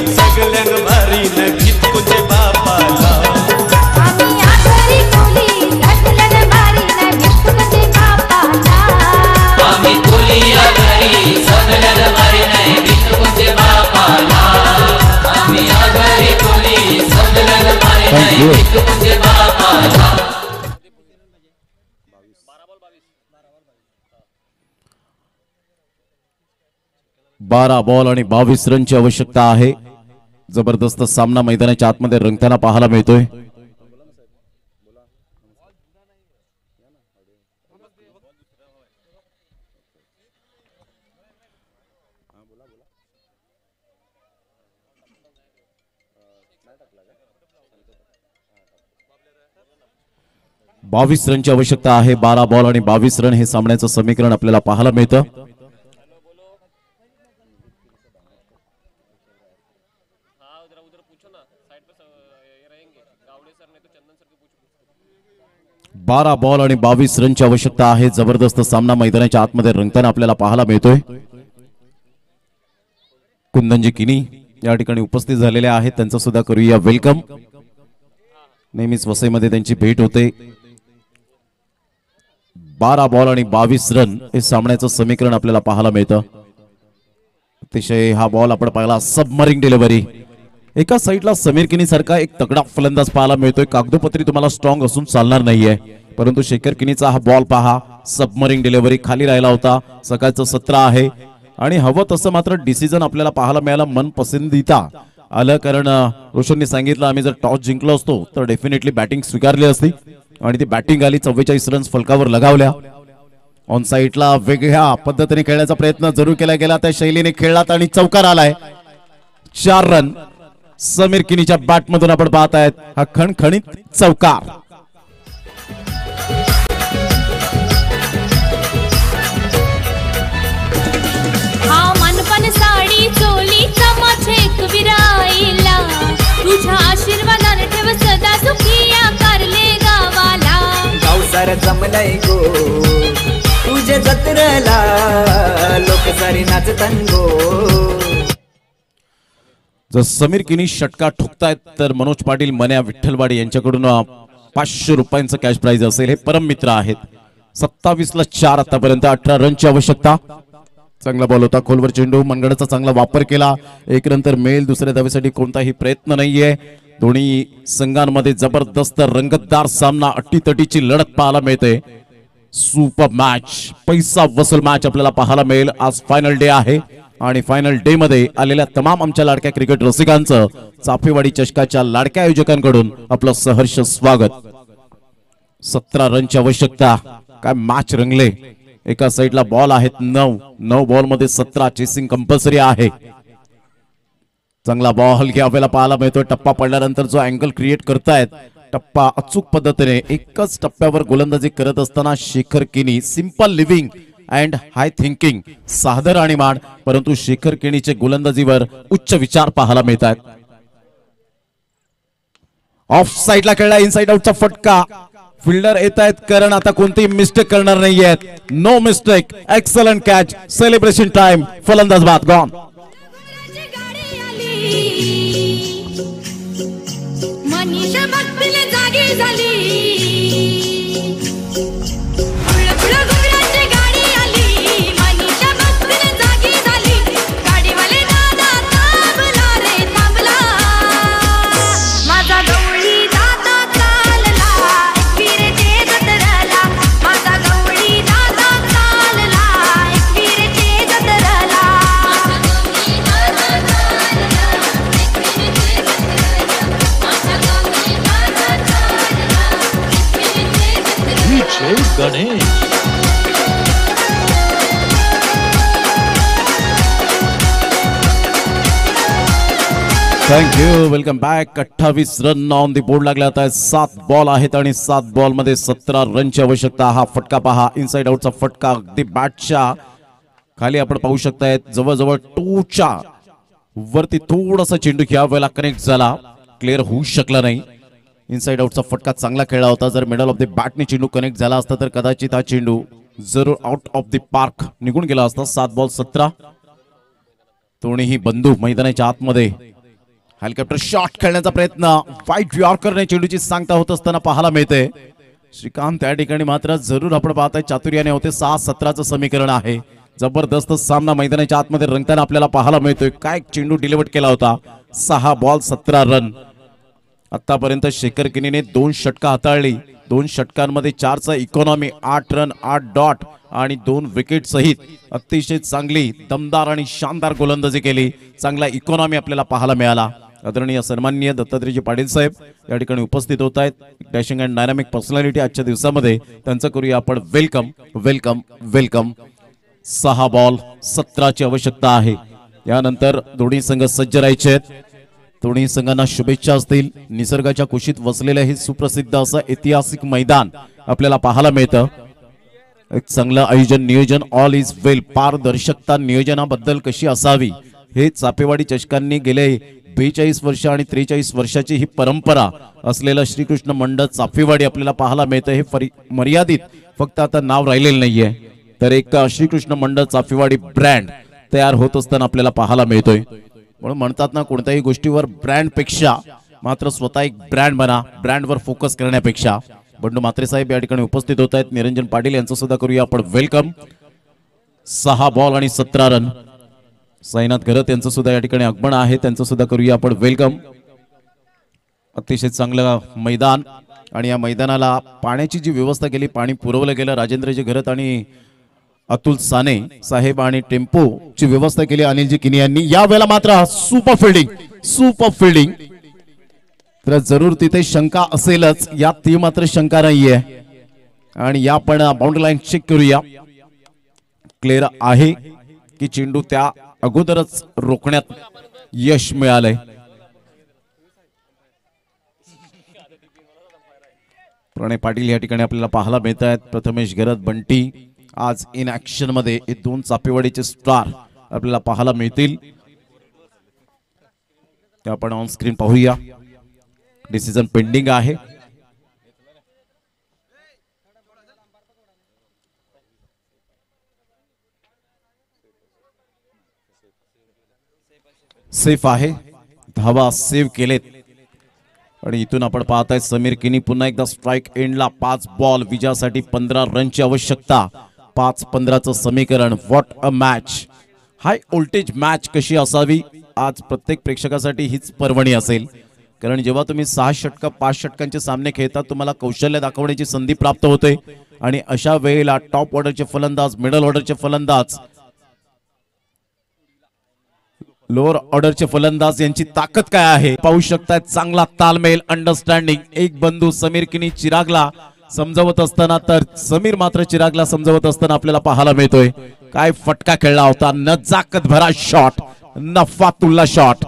सगळ्यांना भारी नक्की एक म्हणजे बापाला. 12 बॉल आणि 22 रनची आवश्यकता आहे. जबरदस्त सामना मैदानाच्या आतमध्ये रंगताना पाहायला मिळतोय. बावीस रनची आवश्यकता आहे. 12 बॉल आणि 22 रन हे सामन्याचं समीकरण आपल्याला पाहायला मिळतं. बारा बॉल आणि 22 रनची आवश्यकता आहे. जबरदस्त सामना मैदानाच्या आतमध्ये रंगताना आपल्याला पाहायला मिळतोय. कुंदनजी किनी या ठिकाणी उपस्थित झालेले आहेत, त्यांचं सुद्धा करूया वेलकम. नेहमीच वसईमध्ये त्यांची भेट होते. 12 बॉल आणि 22 रन हे सामन्याचं समीकरण आपल्याला पाहायला मिळतं. अतिशय हा बॉल आपण पाहिला सबमरीन डिलिव्हरी. एका साईडला समीर किनी सारखा एक तगडा फलंदाज पाहायला मिळतोय. कागदोपत्री तुम्हाला स्ट्रॉंग असून चालणार नाहीये, परंतु शेखर किनीचा हा बॉल पहा, सबमरीन डिलिव्हरी खाली राहिला होता. सकाळचं सत्र आहे आणि हवं तसं मात्र डिसिजन आपल्याला पाहायला मिळाला, मनपसंदीता आलं. कारण रोशनने सांगितलं आम्ही जर टॉस जिंकलो असतो तर डेफिनेटली बॅटिंग स्वीकारली असती आणि ती बॅटिंग आली. 44 रन्स फलकावर लगावल्या. ऑन साईडला वेगळ्या पद्धतीने खेळण्याचा प्रयत्न जरूर केला गेला, त्या शैलीने खेळलात आणि चौकार आलाय. 4 रन समीर किनीच्या बॅट मधून आपण पाहत आहेत हा खणखणीत चौकार. हा मनपन साडी चोली चमचेक विराईला, तुझ्या आशीर्वादाने ठेव सदा सुखी या कारले गावाला. गावसार जमलंय गो तुझे जत्रेला, लोक सारी नाचतन गो. जर समीर किनी षटका ठोकतायत तर मनोज पाटील मन्या विठ्ठलवाडी यांच्याकडून 500 रुपयांचं कॅश प्राइज असेल. हे परम मित्र आहेत. 27 ला 4 आतापर्यंत. 18 रनची आवश्यकता. चांगला बॉल होता, खोलवर चेंडू, मनगडाचा चांगला वापर केला. एक नंतर मेल, दुसऱ्या धावेसाठी कोणताही प्रयत्न नाहीये. दोन्ही संघांमध्ये जबरदस्त रंगतदार सामना, अटीतटीची लढत पाहायला मिळते. सुपर मॅच, पैसा वसूल मॅच आपल्याला पाहायला मिळेल. आज फायनल डे आहे आणि फायनल डे मध्ये आलेल्या तमाम आमच्या लाडक्या क्रिकेट रसिकांचं चाफेवाडी चषकाच्या लाडक्या आयोजकांकडून आपलं सहर्ष स्वागत. 17 रनची आवश्यकता. काय मॅच रंगले. एका साईडला बॉल आहेत 9 बॉल मध्ये 17. चेसिंग कंपल्सरी आहे. चांगला बॉल घ्यावेला पाहायला मिळतोय. टप्पा पडल्यानंतर जो अँगल क्रिएट करतायत, टप्पा अचूक पद्धतीने एकच टप्प्यावर गोलंदाजी करत असताना शेखर किनी, simple living and high thinking, साधं राणीमान, परंतु शेखर किनीचे गोलंदाजीवर उच्च विचार पाहायला मिळतात. ऑफ साईडला खेळला, इनसाइड आउटचा फटका. फिल्डर येत आहेत कारण आता कोणतीही मिस्टेक करणार नाहीयेत. No mistake, excellent catch, celebration time. फलंदाज बाद गॉन. मनीषा भक्तीला जागी झाली. Ganesh thank you. Welcome back. 28 run on the board लागले. आता 7 बॉल आहेत आणि 7 बॉल मध्ये 17 रनची आवश्यकता. हा फटका पहा, इनसाइड आउटचा फटका. अगदी बॅटच्या खाली आपण पाहू शकताय. जवळजवळ टोच्या वरती थोडासा चेंडू ह्या वेळेला कनेक्ट झाला, क्लिअर होऊ शकला नाही. इनसाइड आउटचा फटका चांगला खेळला होता. जर मिडल ऑफ द बॅटने चेंडू कनेक्ट झाला असता तर कदाचित हा चेंडू जरूर आउट ऑफ द पार्क निघून गेला असता. 7 बॉल 17. दोन्हीही बंधू मैदानाच्या आतमध्ये. हेलिकॉप्टर शॉट खेळण्याचा प्रयत्न, वाईट यॉर्करने चेंडूची सांगता होत असताना पाहायला मिळते. श्रीकांत त्या ठिकाणी मात्र जरूर आपण पाहताय चातुर्याने होते. 6-17चं समीकरण आहे. जबरदस्त सामना मैदानाच्या आतमध्ये रंगताना आपल्याला पाहायला मिळतोय. काय चेंडू डिलिव्हर केला होता. 6 बॉल 17 रन. आतापर्यंत शेखर किनीने 2 षटका हाताळली. 2 षटकांमध्ये 4चा इकॉनॉमी, 8 रन 8 डॉट आणि 2 विकेट सहित अतिशय चांगली दमदार आणि शानदार गोलंदाजी केली. चांगला इकॉनॉमी आपल्याला पाहायला मिळाला. आदरणीय सन्माननीय दत्तात्रेयजी पाटील साहेब या ठिकाणी उपस्थित होत आहेत. डॅशिंग अँड डायनामिक पर्सनॅलिटी आजच्या दिवसामध्ये त्यांचं करूया आपण वेलकम वेलकम वेलकम. 6 बॉल 17ची आवश्यकता आहे. यानंतर दोन्ही संघ सज्ज राहायचे आहेत. दोन्ही संघांना शुभेच्छा असतील. निसर्गाच्या कुशीत वसलेलं हे सुप्रसिद्ध असं ऐतिहासिक मैदान आपल्याला पाहायला मिळतं. एक चांगलं आयोजन नियोजन ऑल इज वेल. पारदर्शकता नियोजनाबद्दल कशी असावी हे चापेवाडी चषकांनी गेले 42 वर्ष आणि 43 वर्षाची ही परंपरा असलेलं श्रीकृष्ण मंडळ चापेवाडी आपल्याला पाहायला मिळतं. हे मर्यादित फक्त आता नाव राहिलेलं नाहीये, तर एक श्रीकृष्ण मंडळ चापेवाडी ब्रँड तयार होत असताना आपल्याला पाहायला मिळतोय. म्हणून म्हणतात ना, कोणत्याही गोष्टीवर ब्रँड पेक्षा मात्र स्वतः एक ब्रँड बना. ब्रँडवर फोकस करण्यापेक्षा. बंडू म्हात्रे साहेब या ठिकाणी उपस्थित होत आहेत. निरंजन पाटील यांचं सुद्धा करूया आपण वेलकम. 6 बॉल आणि 17 रन. साईनाथ घरत यांचं सुद्धा या ठिकाणी आगमन आहे. त्यांचं सुद्धा करूया आपण वेलकम. अतिशय चांगलं मैदान आणि या मैदानाला पाण्याची जी व्यवस्था केली, पाणी पुरवलं गेलं. राजेंद्रजी घरत आणि अतुल साने साहेब आणि टेम्पो ची व्यवस्था केली अनिलजी किनी यांनी. या वेळेला मात्र सुपर फिल्डिंग. तर जरूर तिथे शंका असेलच, यात ती मात्र शंका नाहीये. आणि या पण बाउंड्री लाईन चेक करूया. क्लिअर आहे की चेंडू त्या अगोदरच रोखण्यात यश मिळालंय. प्रणय पाटील या ठिकाणी आपल्याला पाहायला मिळत आहेत. प्रथमेश घरत, बंटी आज इन ऍक्शन मध्ये हे 2 चापेवाडीचे स्टार आपल्याला पाहायला मिळतील. ते आपण ऑन स्क्रीन पाहूया. डिसिजन पेंडिंग आहे. सेफ आहे. धावा सेव्ह केलेत. आणि इथून आपण पाहताय समीर किनी पुन्हा एकदा स्ट्राइक एंडला. 5 बॉल विजयासाठी 15 रनची आवश्यकता. 5-15चं समीकरण. What a match. High voltage match कशी असावी आज प्रत्येक प्रेक्षकासाठी हीच पर्वणी असेल. कारण जेव्हा तुम्ही 6 षटक 5 षटकांचे सामने खेळता, तुम्हाला कौशल्य दाखवण्याची संधी प्राप्त होते. आणि अशा वेळेला टॉप ऑर्डरचे फलंदाज, मिडल ऑर्डरचे फलंदाज, लोअर ऑर्डरचे फलंदाज यांची ताकद काय आहे पाहू शकतात. चांगला तालमेल, अंडरस्टँडिंग. एक बंधू समीर किनी चिरागला समजावत असताना, तर समीर मात्र चिरागला समजावत असताना आपल्याला पाहायला मिळतोय. काय फटका खेळला होता. नजाकत भरा शॉट, नफातुल्ला शॉट.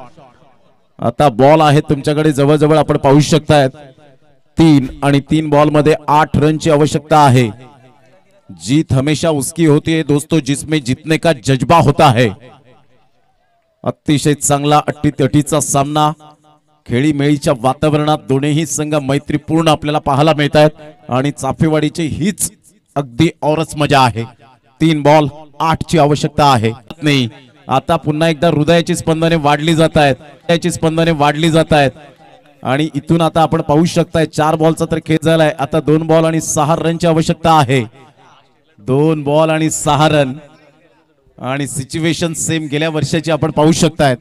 आता बॉल आहे तुमच्याकडे जवळजवळ आपण पाहू शकतायत 3 आणि 3 बॉल मध्ये 8 रनची आवश्यकता आहे. जीत हमेशा उसकी होती है दोस्तों जिसमें जीतने का जज्बा होता है. अतिशय चांगला अट्टीतटीचा सामना. खेळीमेळीच्या वातावरणात दोन्ही संघ मैत्रीपूर्ण आपल्याला पाहायला मिळत आहेत. आणि चाफेवाडीची हीच अगदी औरच मजा आहे. 3 बॉल 8ची आवश्यकता आहे. नाही, आता पुन्हा एकदा हृदयाची स्पंदने वाढली जात आहेत. त्याची स्पंदने वाढली जात आहेत. आणि इथून आता आपण पाहू शकताय 4 बॉलचा तर खेळ झालाय. आता 2 बॉल आणि 6 रनची आवश्यकता आहे. 2 बॉल आणि 6 रन. आणि सिच्युएशन सेम गेल्या वर्षाची आपण पाहू शकतायत.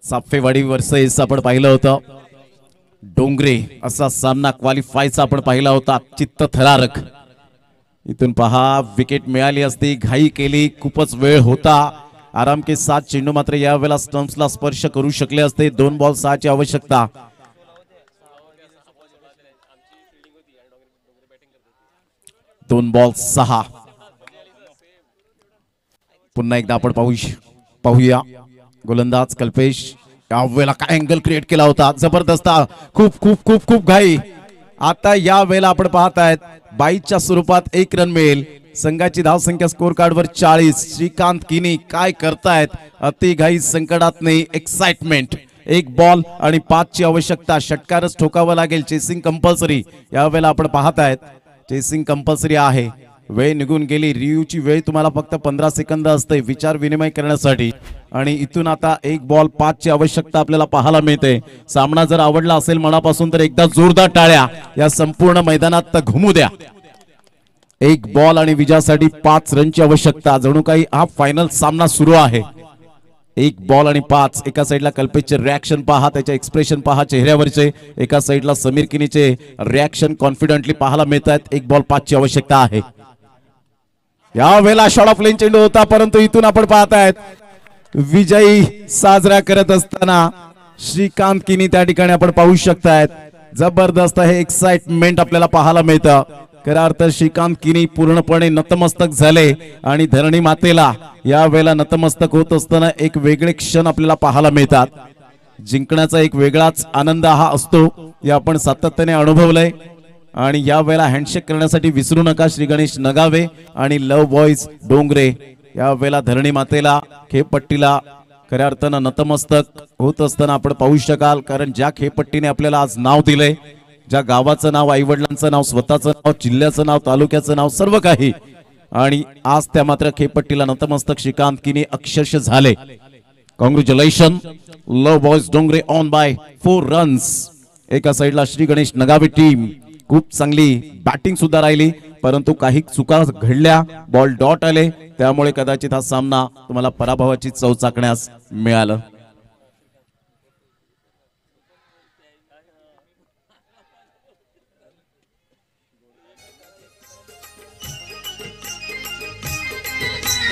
चाफेवाडी वर्सेस आपण पाहिलं होतं डोंगरे असा सामना क्वालिफायचा आपण पाहिला होता. चित्त थरारक. इथून पहा विकेट मिळाली असती, घाई केली, खूपच वेळ होता. आराम के साथ चेंडू मात्र यावेळेला स्टंप्सला स्पर्श करू शकले असते. 2 बॉल 6ची आवश्यकता. 2 बॉल 6. पुन्हा एकदा आपण पाहूया गोलंदाज कल्पेश यावेळेला काय अँगल क्रिएट केला होता. जबरदस्त. खूप खूप खूप खूप घाई. आता या वेळेला आपण पाहतायत 22च्या स्वरूपात 1 रन मिळेल. संघाची धावसंख्या स्कोर कार्डवर 40. श्रीकांत किनी काय करतायत. अति घाई संकटात नाही, एक्साइटमेंट. 1 बॉल आणि 5ची आवश्यकता. षटकारच ठोकावं लागेल. Chasing compulsory. यावेळेला आपण पाहतायत चेसिंग कंपल्सरी आहे. वेळ निघून गेली. रिव्ह्यूची वेळ तुम्हाला फक्त 15 सेकंद असते विचार विनिमय करण्यासाठी. आणि इथून आता 1 बॉल 5ची आवश्यकता आपल्याला पाहायला मिळते. सामना जर आवडला असेल मनापासून तर एकदा जोरदार टाळ्या या संपूर्ण मैदानात घुमू द्या. 1 बॉल आणि विजयासाठी 5 रनची आवश्यकता. जणू काही हा फायनल सामना सुरू आहे. 1 बॉल आणि 5. एका साईडला कल्पेशचे रिॲक्शन पहा, त्याचे एक्सप्रेशन पहा चेहऱ्यावरचे. एका साईडला समीर किनीचे रिॲक्शन कॉन्फिडंटली पाहायला मिळत आहेत. 1 बॉल 5 ची आवश्यकता आहे. या वेळेला शॉट ऑफ लेन चेंडू होता, परंतु इथून आपण पाहतायत विजयी साजरा करत असताना श्रीकांत किनी त्या ठिकाणी आपण पाहू शकतायत. जबरदस्त हे एक्साइटमेंट आपल्याला पाहायला मिळतं. खऱ्या अर्थात श्रीकांत किनी पूर्णपणे नतमस्तक झाले आणि धरणी मातेला या वेळेला नतमस्तक होत असताना एक वेगळे क्षण आपल्याला पाहायला मिळतात. जिंकण्याचा एक वेगळाच आनंद हा असतो, हे आपण सातत्याने अनुभवलंय. आणि या वेळेला हँडशेक करण्यासाठी विसरू नका श्री गणेश नगावे आणि लव बॉयज डोंगरे. या वेळेला धरणी मातेला खेळपट्टीला खऱ्या अर्थानं नतमस्तक होत असताना आपण पाहू शकाल. कारण ज्या खेळपट्टीने आपल्याला आज नाव दिलंय, ज्या गावाचं नाव, आईवडिलांचं नाव, स्वतःचं नाव, जिल्ह्याचं नाव, तालुक्याचं नाव, सर्व काही, आणि आज त्या मात्र खेळपट्टीला नतमस्तक श्रीकांत किनी अक्षरशः झाले. Congratulation love boys Dongre on by 4 runs. एका साईडला श्री गणेश नगावे टीम खूप चांगली बॅटिंग सुद्धा राहिली, परंतु काही चुका घडल्या, बॉल डॉट आले, त्यामुळे कदाचित हा सामना तुम्हाला पराभवाची चव चाकण्यास मिळालं.